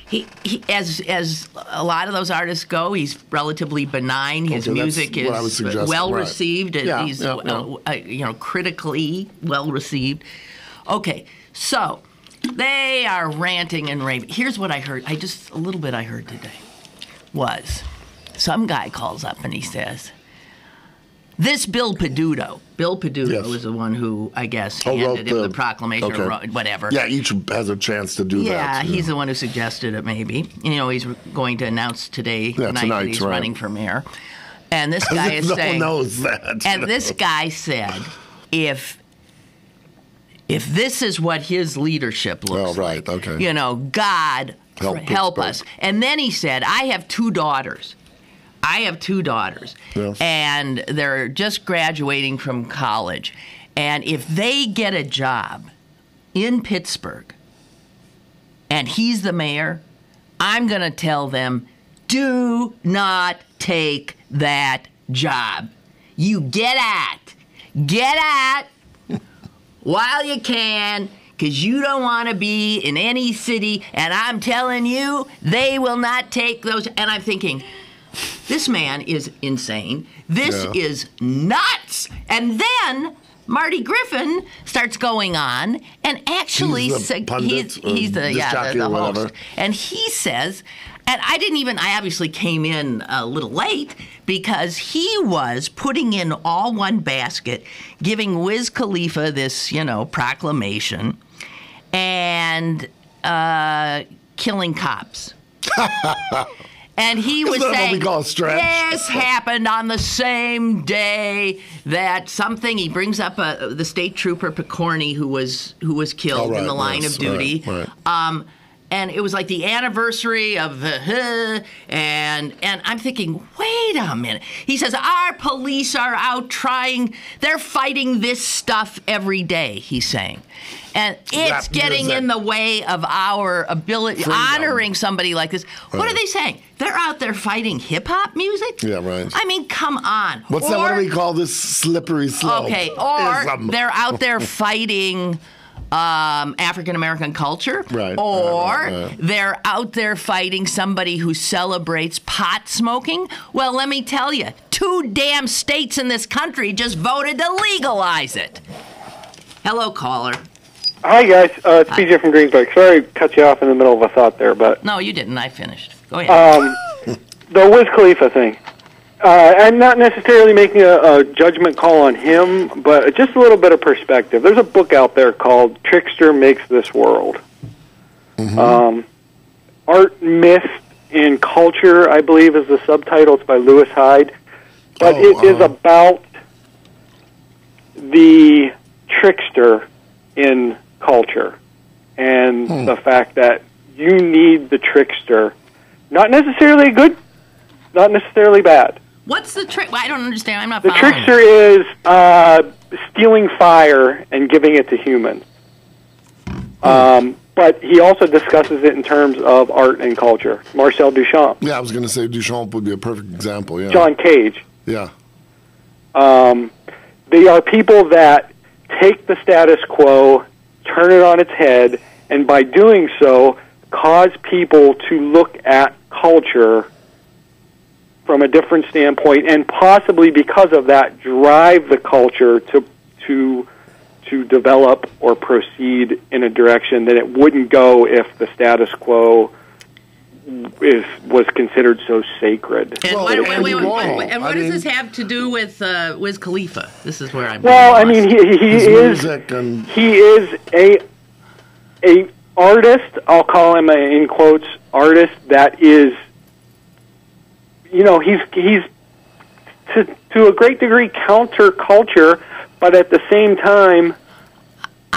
He as a lot of those artists go, he's relatively benign. His Okay, music that's what I was is suggesting, well right. received. Yeah, He's yeah. critically well received. Okay, so they are ranting and raving. Here's what I heard. A little bit I heard today was some guy calls up and he says, this Bill Peduto Yes. is the one who, I guess, Oh, handed him wrote the proclamation okay. or whatever. Yeah, each has a chance to do that. Yeah, he's the one who suggested it, maybe. He's going to announce tonight that he's right. running for mayor. And this guy is no saying... one knows that. And this guy said, if this is what his leadership looks right, like, okay. God help Pittsburgh. us. And then he said, I have two daughters. Yes. And they're just graduating from college. And if they get a job in Pittsburgh and he's the mayor, I'm going to tell them, do not take that job. You get at while you can, because you don't want to be in any city, and I'm telling you, they will not take those. And I'm thinking, this man is insane. This is nuts. And then Marty Griffin starts going on and actually He's the pundit, he's the disc jockey the or host. whatever. And he says, and I obviously came in a little late because he was putting in all one basket, giving Wiz Khalifa this, proclamation and killing cops. And he was that saying, what we call a stretch? this happened on the same day that something, he brings up the state trooper Picorni who was killed in the line of duty. Right. And it was like the anniversary of and I'm thinking, wait a minute. He says, our police are out they're fighting this stuff every day, he's saying. And it's getting in the way of our ability, honoring somebody like this. Right. What are they saying? They're out there fighting hip-hop music? Yeah, right. I mean, come on. What do we call this slippery slope? Okay, or they're out there fighting African-American culture, right, or right. they're out there fighting somebody who celebrates pot smoking. Well, let me tell you, 2 damn states in this country just voted to legalize it. Hello, caller. Hi, guys. It's PJ from Greensburg. Sorry to cut you off in the middle of a thought there, but... No, you didn't. I finished. Go ahead. The Wiz Khalifa thing. I'm not necessarily making a judgment call on him, but just a little bit of perspective. There's a book out there called Trickster Makes This World. Mm-hmm. Art, Myth, and Culture, I believe, is the subtitle. It's by Lewis Hyde. But it is about the trickster in culture and the fact that you need the trickster. Not necessarily good, not necessarily bad. What's the trick? Well, I don't understand. I'm not The following. trickster is stealing fire and giving it to humans. But he also discusses it in terms of art and culture. Marcel Duchamp. Yeah, I was going to say Duchamp would be a perfect example, yeah. John Cage. Yeah. They are people that take the status quo, turn it on its head, and by doing so, cause people to look at culture from a different standpoint, and possibly because of that, drive the culture to develop or proceed in a direction that it wouldn't go if the status quo was considered so sacred. And Well, what, and wait, wrong. and what I does mean- this have to do with Wiz Khalifa? This is where I'm. Well, I lost. mean, he His is music and he is a artist. I'll call him in quotes artist that is, he's to a great degree counterculture, but at the same time,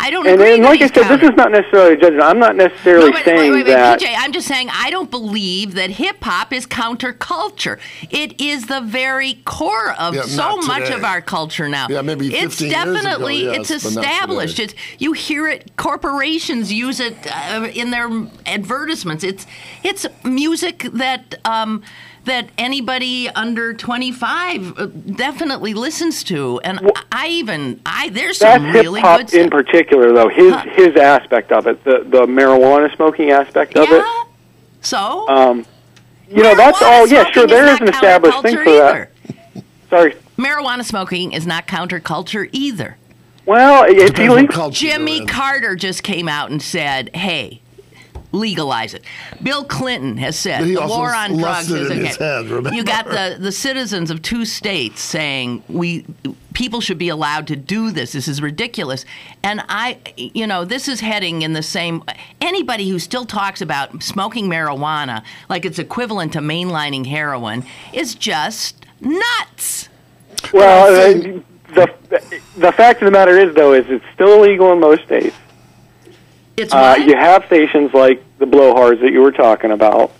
I don't And, agree. and like I said, this is not necessarily a judgment. I'm not necessarily saying wait, that. PJ, I'm just saying I don't believe that hip hop is counterculture. It is the very core of so much of our culture now. Yeah, maybe 15 it's definitely years ago, it's yes, but not established. today. You hear it. Corporations use it in their advertisements. It's music that. That anybody under 25 definitely listens to, and there's some That's really hip-hop good stuff. in particular, though. His aspect of it, the marijuana smoking aspect of it. So, that's all. Yeah, sure. There is an established thing for that. Sorry. Marijuana smoking is not counterculture either. Well, it's illegal. Jimmy Carter just came out and said, "Hey, legalize it." Bill Clinton has said the war on drugs is okay. You got the citizens of 2 states saying people should be allowed to do this. This is ridiculous. And this is heading in the same. Anybody who still talks about smoking marijuana like it's equivalent to mainlining heroin is just nuts. Well, the fact of the matter is, though, is it's still illegal in most states. It's what? You have stations like the blowhards that you were talking about.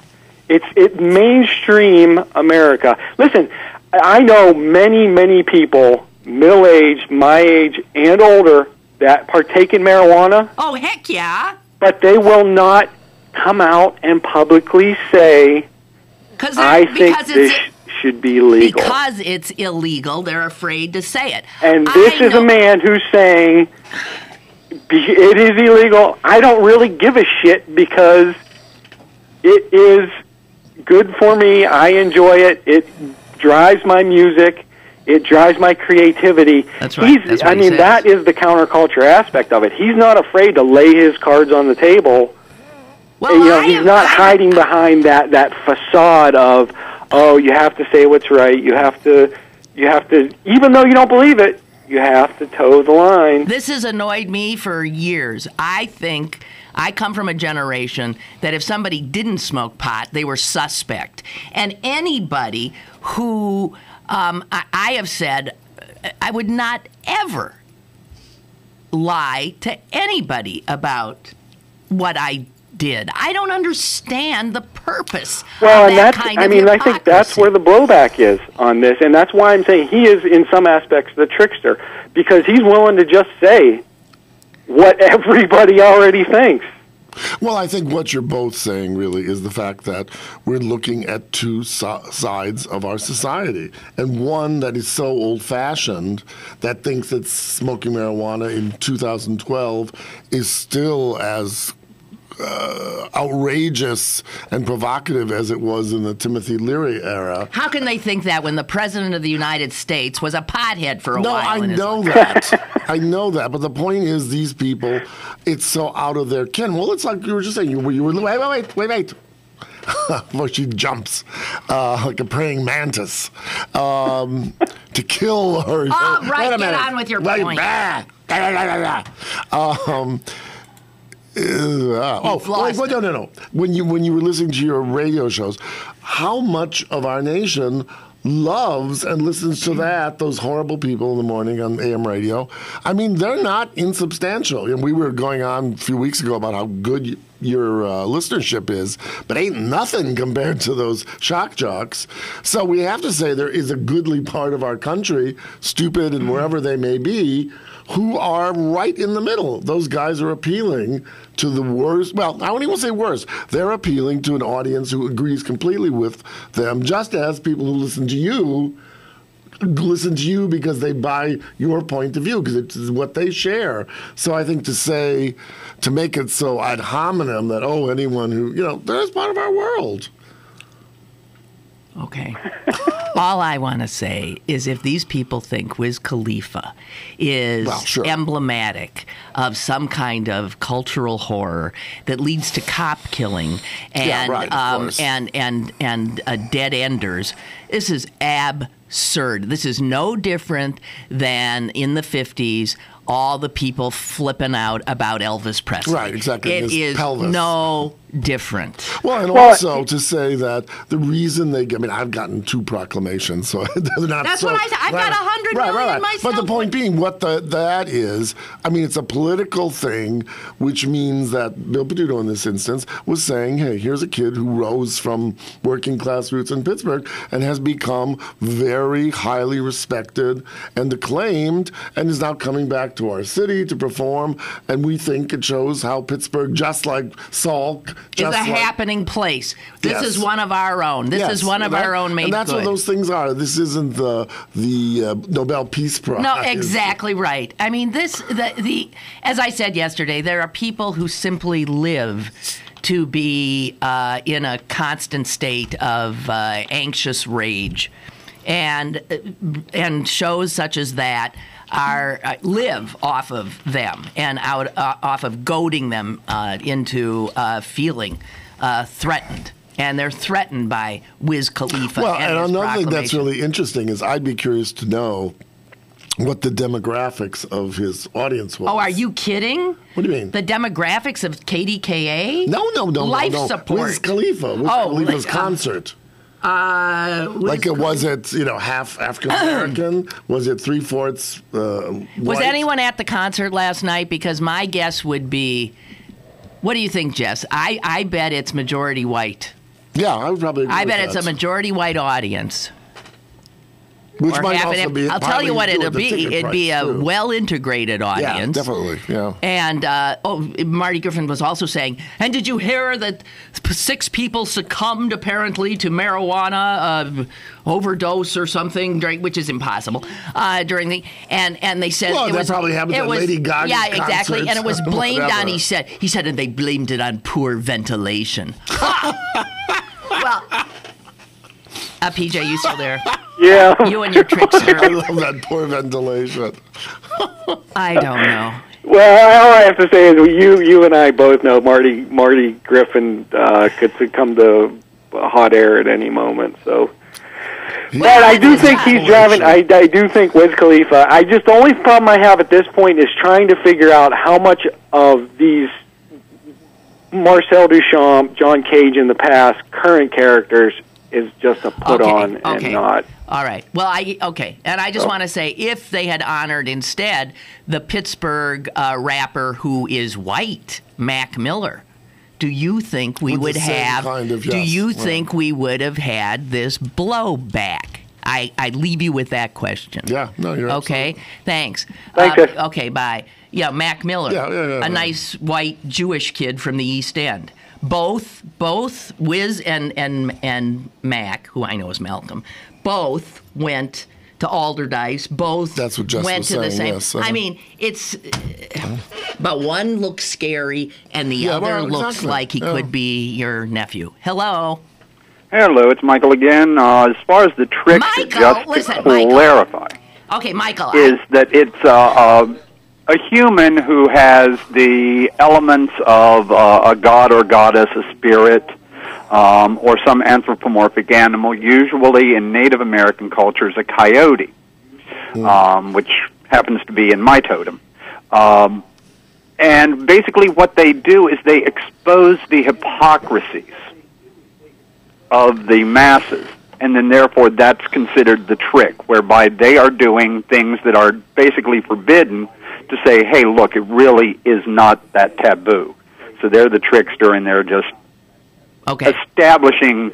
It's mainstream America. Listen, I know many people, middle-aged, my age, and older, that partake in marijuana. Oh, heck yeah. But they will not come out and publicly say, I think this should be legal. Because it's illegal, they're afraid to say it. And this is a man who's saying, it is illegal. I don't really give a shit because it is good for me. I enjoy it. It drives my music. It drives my creativity. That's right. That is the counterculture aspect of it. He's not afraid to lay his cards on the table. Well, he's not hiding behind that facade of, you have to say what's right. You have to, even though you don't believe it, you have to toe the line. This has annoyed me for years. I think I come from a generation that if somebody didn't smoke pot, they were suspect. And anybody who I have said I would not ever lie to anybody about what I did. I don't understand the purpose of that kind of hypocrisy. I think that's where the blowback is on this, and that's why I'm saying he is, in some aspects, the trickster, because he's willing to just say what everybody already thinks. Well, I think what you're both saying really is the fact that we're looking at two sides of our society. And one that is so old-fashioned that thinks that smoking marijuana in 2012 is still as outrageous and provocative as it was in the Timothy Leary era. How can they think that when the President of the United States was a pothead for a while? No, I know that. I know that. But the point is, these people, it's so out of their ken. Well, it's like you were just saying. You were wait. Well, she jumps like a praying mantis to kill her. Oh, right. Get on with your point. No. When you were listening to your radio shows, how much of our nation loves and listens to those horrible people in the morning on AM radio? I mean, they're not insubstantial. And we were going on a few weeks ago about how good your listenership is, but ain't nothing compared to those shock jocks. So we have to say there is a goodly part of our country, stupid and wherever they may be, who are right in the middle. Those guys are appealing to the worst. Well, I won't even say worst. They're appealing to an audience who agrees completely with them, just as people who listen to you because they buy your point of view, because it's what they share. So I think to make it so ad hominem that, anyone who, they're part of our world. Okay. All I want to say is if these people think Wiz Khalifa is emblematic of some kind of cultural horror that leads to cop killing and dead enders, this is absurd. This is no different than in the 50s all the people flipping out about Elvis Presley. Right, exactly. It His is pelvis. no different. Well, and also to say that the reason I've gotten 2 proclamations, so they're not. That's what I said. I've got 100 million myself. But the point being, what that is, it's a political thing, which means that Bill Peduto in this instance was saying, hey, here's a kid who rose from working class roots in Pittsburgh and has become very highly respected and acclaimed and is now coming back to our city to perform. And we think it shows how Pittsburgh, just like Salk, is a happening place. This is one of our own. This is one of our own made good. And that's good. what those things are. This isn't the Nobel Peace Prize. No, exactly right. I mean, as I said yesterday, there are people who simply live to be in a constant state of anxious rage, and shows such as that live off of them and off of goading them into feeling threatened. And they're threatened by Wiz Khalifa. Well, and his another thing that's proclamation. really interesting is I'd be curious to know what the demographics of his audience was. Oh, are you kidding? What do you mean? The demographics of KDKA? No. Life support. Wiz Khalifa. Wiz Khalifa's concert. Was it half African American? Was it 3/4 white? Was anyone at the concert last night? Because my guess would be, what do you think, Jess? I bet it's majority white. Yeah, I would probably agree I with bet that. it's a majority white audience. Which might also be. I'll tell you what it'll be. It'd be a too. well-integrated audience. Yeah, definitely. Yeah. And Marty Griffin was also saying, and did you hear that 6 people succumbed apparently to marijuana overdose or something, which is impossible during the and they said well, it was probably happened at Lady Gaga's yeah, exactly, concerts, and it was blamed on. whatever. He said, and they blamed it on poor ventilation. Well. PJ, you still there? Yeah. You and your trickster. I love that poor ventilation. I don't know. Well, all I have to say is you and I both know Marty Griffin could succumb to hot air at any moment. So, but I do think he's driving. I do think Wiz Khalifa. The only problem I have at this point is trying to figure out how much of these Marcel Duchamp, John Cage in the past, current characters is just a put on and not. All right. Well, and I just want to say, if they had honored instead the Pittsburgh rapper who is white, Mac Miller, do you think we would have? Do you think we would have had this blowback? I leave you with that question. Yeah. No, you're okay. Absolutely. Thanks. Thank you. Okay. Bye. Yeah, Mac Miller. Yeah. A nice white Jewish kid from the East End. Both Wiz and Mac, who I know is Malcolm, both went to Alderdice. Both That's what Jess went was to the saying, same. yes, I mean, it's. But one looks scary, and the other looks like he could be your nephew. Hello. Hello, it's Michael again. As far as the trick, just to clarify, okay, Michael, is that it's a human who has the elements of a god or goddess, a spirit, or some anthropomorphic animal, usually in Native American cultures, a coyote, which happens to be in my totem. And basically what they do is they expose the hypocrisies of the masses, and then therefore that's considered the trick, whereby they are doing things that are basically forbidden to say, hey, look, it really is not that taboo. So they're the trickster, and they're just establishing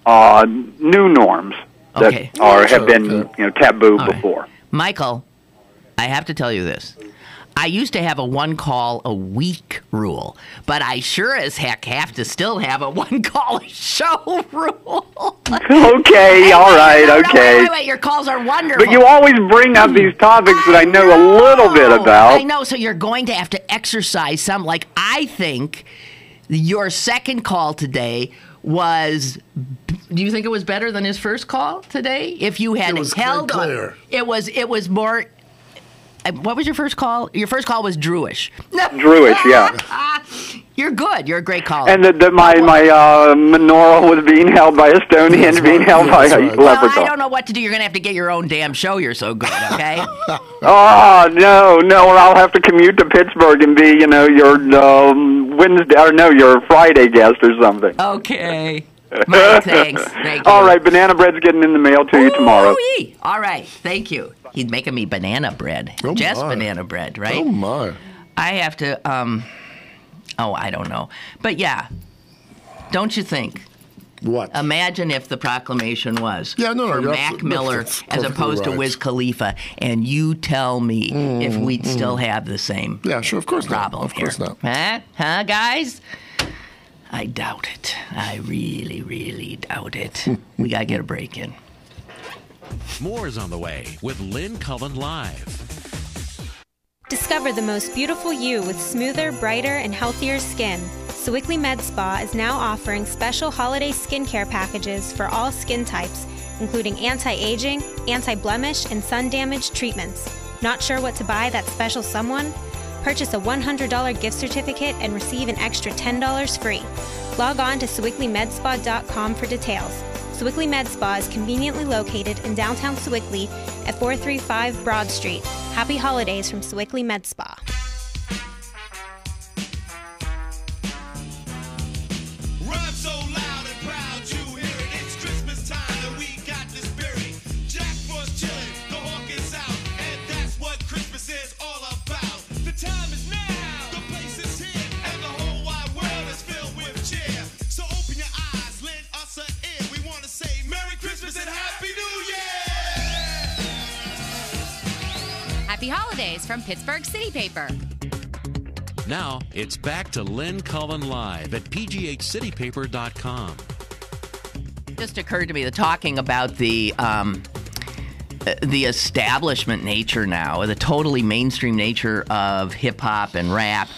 new norms that have been taboo before. Right. Michael, I have to tell you this. I used to have a 1 call a week rule, but I sure as heck have to still have a 1 call a show rule. Okay, all right, okay. Wait, your calls are wonderful. But you always bring up these topics that I know a little bit about. I know, so you're going to have to exercise some. Like, I think your second call today was. Do you think it was better than his first call today? If you had held on, it was more. What was your first call? Your first call was Drewish. Drewish, yeah. You're good. You're a great caller. And that my menorah was being held by a Stonehenge, being held by a leprechaun. Well, I don't know what to do. You're going to have to get your own damn show. You're so good, okay? Oh, no, or I'll have to commute to Pittsburgh and be, your Wednesday, or no, your Friday guest or something. Okay. Mike, thanks. Thank you. All right, banana bread's getting in the mail to you tomorrow. Ooh-wee. All right, thank you. He's making me banana bread. Oh, Just my. banana bread, right? Oh, my. I have to, I don't know. But yeah, don't you think? What? Imagine if the proclamation was for Mac Miller as opposed to Wiz Khalifa, and you tell me if we'd still have the same of course problem not. Of course here. not. Huh, guys? I doubt it. I really, really doubt it. We got to get a break in. More is on the way with Lynn Cullen Live. Discover the most beautiful you with smoother, brighter, and healthier skin. Sewickley Med Spa is now offering special holiday skincare packages for all skin types, including anti-aging, anti-blemish, and sun damage treatments. Not sure what to buy that special someone? Purchase a $100 gift certificate and receive an extra $10 free. Log on to SewickleyMedSpa.com for details. Sewickley Med Spa is conveniently located in downtown Sewickley at 435 Broad Street. Happy holidays from Sewickley Med Spa. Happy holidays from Pittsburgh City Paper. Now, it's back to Lynn Cullen Live at pghcitypaper.com. Just occurred to me, talking about the establishment nature now, the totally mainstream nature of hip-hop and rap.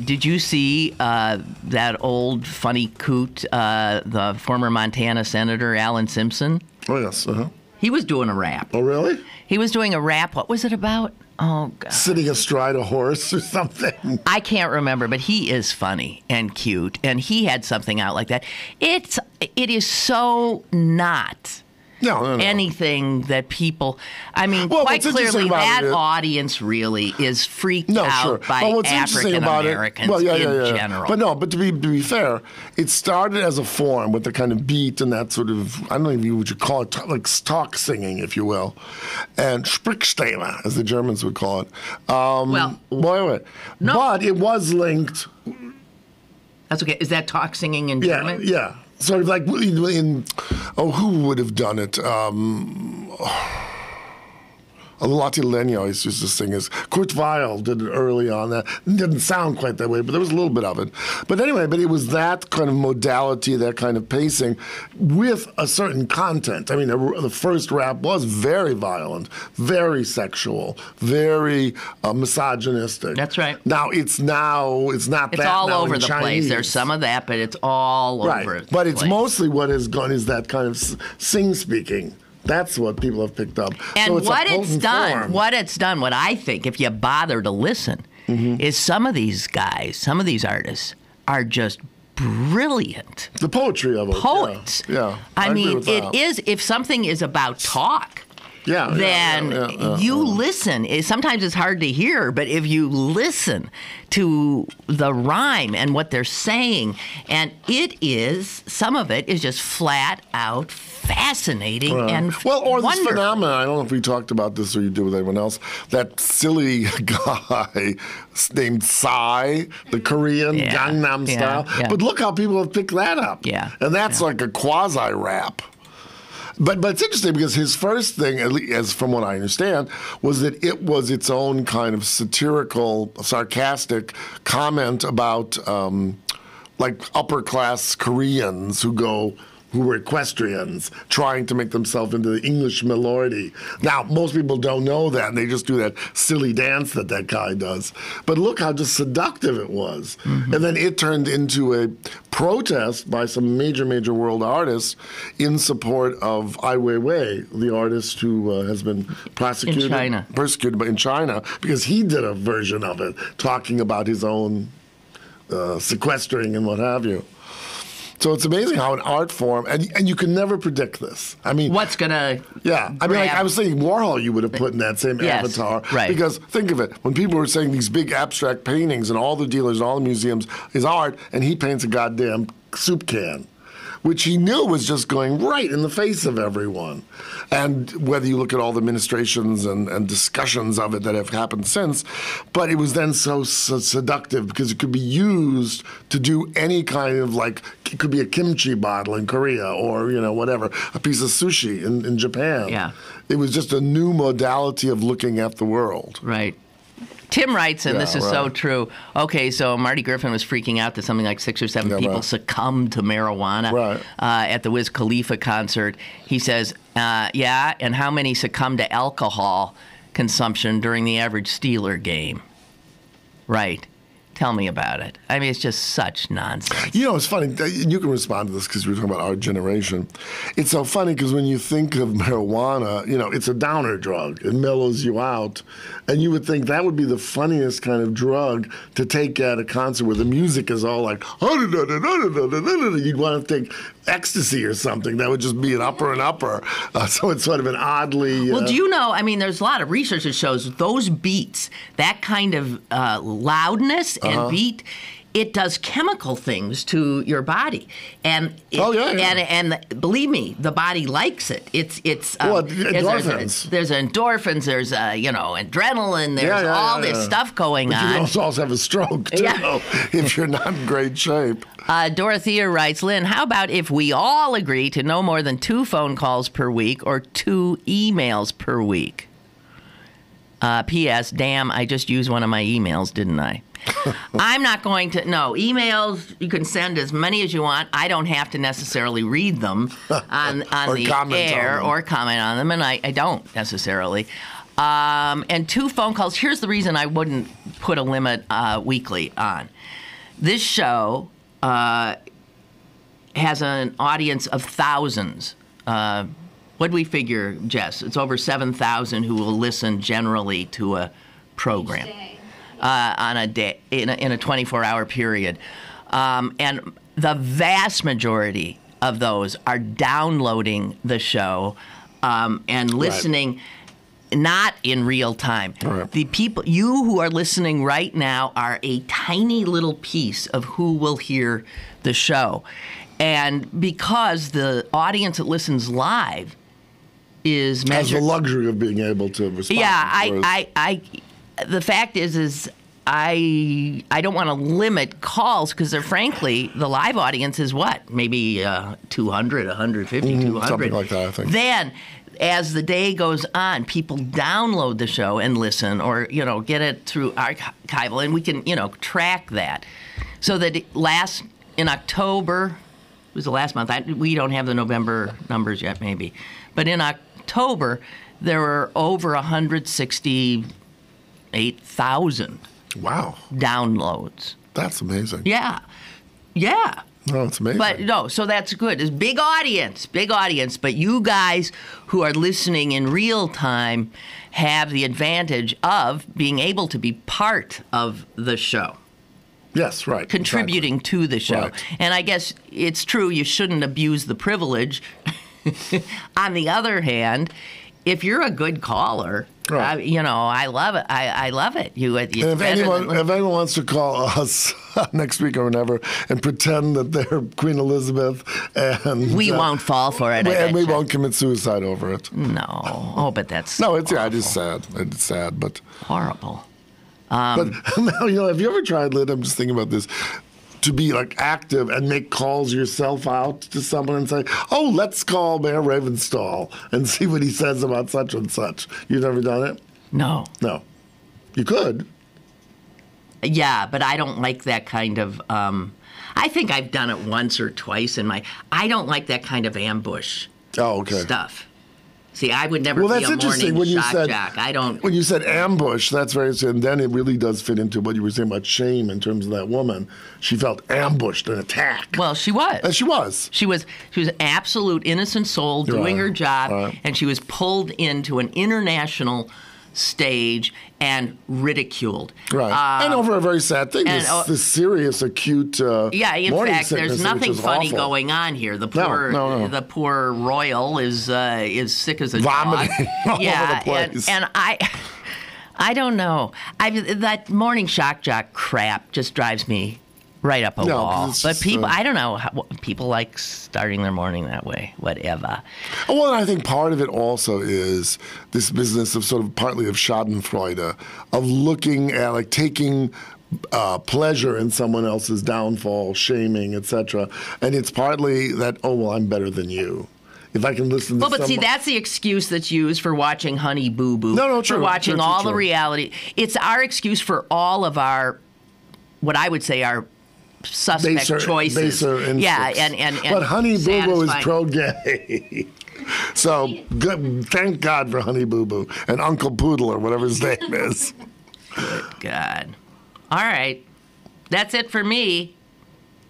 Did you see that old funny coot, the former Montana Senator Alan Simpson? Oh, yes. Uh-huh. He was doing a rap. Oh, really? He was doing a rap. What was it about? Oh, God. Sitting astride a horse or something. I can't remember, but he is funny and cute, and he had something out like that. It is so not No. anything that people. I mean, Well, quite what's interesting clearly, about that it- audience really is freaked No, out sure. by But what's interesting African about Americans it, in general. But to be fair, it started as a form with the kind of beat and that sort of, I don't know if you would call it, like talk singing, if you will, and Sprechstimme, as the Germans would call it. Wait. No. But it was linked. That's okay. Is that talk singing in German? Yeah. Sort of like who would have done it? Latileño used to sing as Kurt Weill did it early on. That didn't sound quite that way, but there was a little bit of it. But anyway, it was that kind of modality, that kind of pacing with a certain content. I mean, the first rap was very violent, very sexual, very misogynistic. That's right. Now it's not It's that all now over in the Chinese. place. There's some of that, but it's all Right. over the But it's place. mostly what has gone is that kind of sing-speaking. That's what people have picked up. And so it's what a it's potent done, form. what I think, if you bother to listen, is some of these guys, some of these artists are just brilliant The poetry of it. poets. Yeah. I agree mean, with it that. is, if something is about talk, then you listen. Sometimes it's hard to hear, but if you listen to the rhyme and what they're saying, and some of it is just flat out fascinating and or this wonderful. phenomenon, I don't know if we talked about this or you do with anyone else, that silly guy named Psy, the Korean Gangnam Style. Yeah. But look how people have picked that up. Yeah. And that's like a quasi-rap. But it's interesting because his first thing, at least as from what I understand, was that it was its own kind of satirical, sarcastic comment about like upper class Koreans who were equestrians trying to make themselves into the English minority. Now, most people don't know that, and they just do that silly dance that guy does. But look how just seductive it was. And then it turned into a protest by some major, major world artists in support of Ai Weiwei, the artist who has been persecuted in China, because he did a version of it, talking about his own sequestering and what have you. So it's amazing how an art form, and you can never predict this. I mean, what's gonna? Yeah, I mean, like I was thinking Warhol, you would have put in that same avatar, right? Because think of it, when people were saying these big abstract paintings and all the dealers, and all the museums is art, and he paints a goddamn soup can, which he knew was just going right in the face of everyone. And whether you look at all the ministrations and discussions of it that have happened since, but it was then so seductive because it could be used to do any kind of, like, it could be a kimchi bottle in Korea or, whatever, a piece of sushi in Japan. Yeah. It was just a new modality of looking at the world. Right. Tim writes, and this is so true. Okay, so Marty Griffin was freaking out that something like 6 or 7 people succumbed to marijuana at the Wiz Khalifa concert. He says, and how many succumbed to alcohol consumption during the average Steeler game? Right. Tell me about it. I mean, it's just such nonsense. It's funny. You can respond to this because we were talking about our generation. It's so funny because when you think of marijuana, it's a downer drug. It mellows you out. And you would think that would be the funniest kind of drug to take at a concert where the music is all like, you'd want to take ecstasy or something. That would just be an upper and upper. So it's sort of an oddly... Well, do you know, I mean, there's a lot of research that shows those beats, that kind of loudness and beat, it does chemical things to your body, and and believe me, the body likes it. It's endorphins. There's endorphins. There's adrenaline. There's all this stuff going on. You can also have a stroke too if you're not in great shape. Dorothea writes, Lynn, how about if we all agree to no more than 2 phone calls per week or 2 emails per week? P.S. Damn, I just used one of my emails, didn't I? I'm not going to. No, emails, you can send as many as you want. I don't have to necessarily read them on the air or comment on them, and I don't necessarily. And 2 phone calls. Here's the reason I wouldn't put a limit weekly on. This show has an audience of thousands. What do we figure, Jess? It's over 7,000 who will listen generally to a program on a day in a 24-hour period, and the vast majority of those are downloading the show and listening. Not in real time. Right. The people, you who are listening right now, are a tiny little piece of who will hear the show. And because the audience that listens live is measured... Has the luxury of being able to respond. Yeah, the fact is I don't want to limit calls because they're, frankly, the live audience is what? Maybe 200, 150, 200. Something like that, I think. Then... as the day goes on, people download the show and listen or, get it through archival, and we can, track that. So that in October, it was the last month, we don't have the November numbers yet, maybe. But in October, there were over 168,000 downloads. That's amazing. Yeah. No, it's amazing. But no, so that's good. It's big audience. But you guys who are listening in real time have the advantage of being able to be part of the show. Yes, right. Contributing to the show. Right. And I guess it's true you shouldn't abuse the privilege. On the other hand, if you're a good caller... Right. I love it. I love it. If anyone wants to call us next week or whenever and pretend that they're Queen Elizabeth, and we won't fall for it, and we won't commit suicide over it. No. Oh, but that's it's sad. It's sad, but horrible. But now, have you ever tried, Lynn? I'm just thinking about this. To be active and make calls yourself out to someone and say, "Oh, let's call Mayor Ravenstall and see what he says about such and such." You've never done it? No. You could. Yeah, but I don't like that kind of. I think I've done it once or twice I don't like that kind of ambush. Stuff. See, I would never be a morning shock jock. I don't. When you said ambush, that's very interesting. And then it really does fit into what you were saying about shame in terms of that woman. She felt ambushed and attacked. Well, she was. And she was. She was an absolute innocent soul doing her job, and she was pulled into an international stage and ridiculed. Right. And over a very sad thing, this serious, acute in morning fact, sickness, there's nothing which is funny awful. going on here. The poor royal is sick as a vomiting dog. all over the place. And I don't know. That morning shock jock crap just drives me right up a wall. But people, I don't know. People like starting their morning that way. Whatever. Well, and I think part of it also is this business of sort of partly of Schadenfreude, of looking at, like, taking pleasure in someone else's downfall, shaming, etc. And it's partly that, oh, well, I'm better than you. If I can listen to Well, but see, that's the excuse that's used for watching Honey Boo Boo. No, true. For watching true, all true. the reality. It's our excuse for all of our, what I would say, our suspect choices. Baser instincts. Yeah, and but Honey Boo Boo is satisfying. pro-gay. So good, thank God for Honey Boo Boo and Uncle Poodle or whatever his name is. Good God. All right. That's it for me.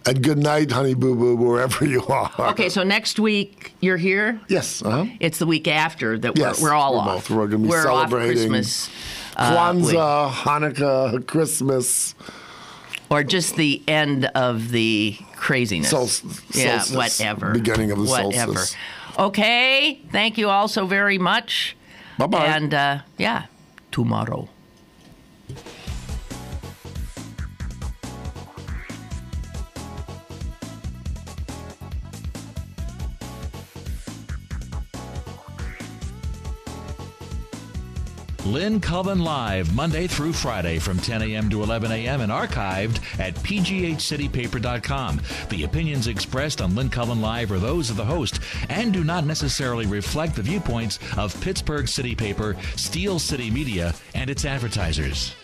And good night, Honey Boo Boo, wherever you are. Okay, so next week you're here? Yes. It's the week after that Yes, we're all we're off. both. We're going to be celebrating off Christmas. Kwanzaa, Hanukkah, Christmas. Or just the end of the craziness. Solstice. Whatever. Beginning of the whatever. solstice. Okay, thank you all so very much. Bye-bye. And, tomorrow. Lynn Cullen Live, Monday through Friday from 10 a.m. to 11 a.m. and archived at pghcitypaper.com. The opinions expressed on Lynn Cullen Live are those of the host and do not necessarily reflect the viewpoints of Pittsburgh City Paper, Steel City Media, and its advertisers.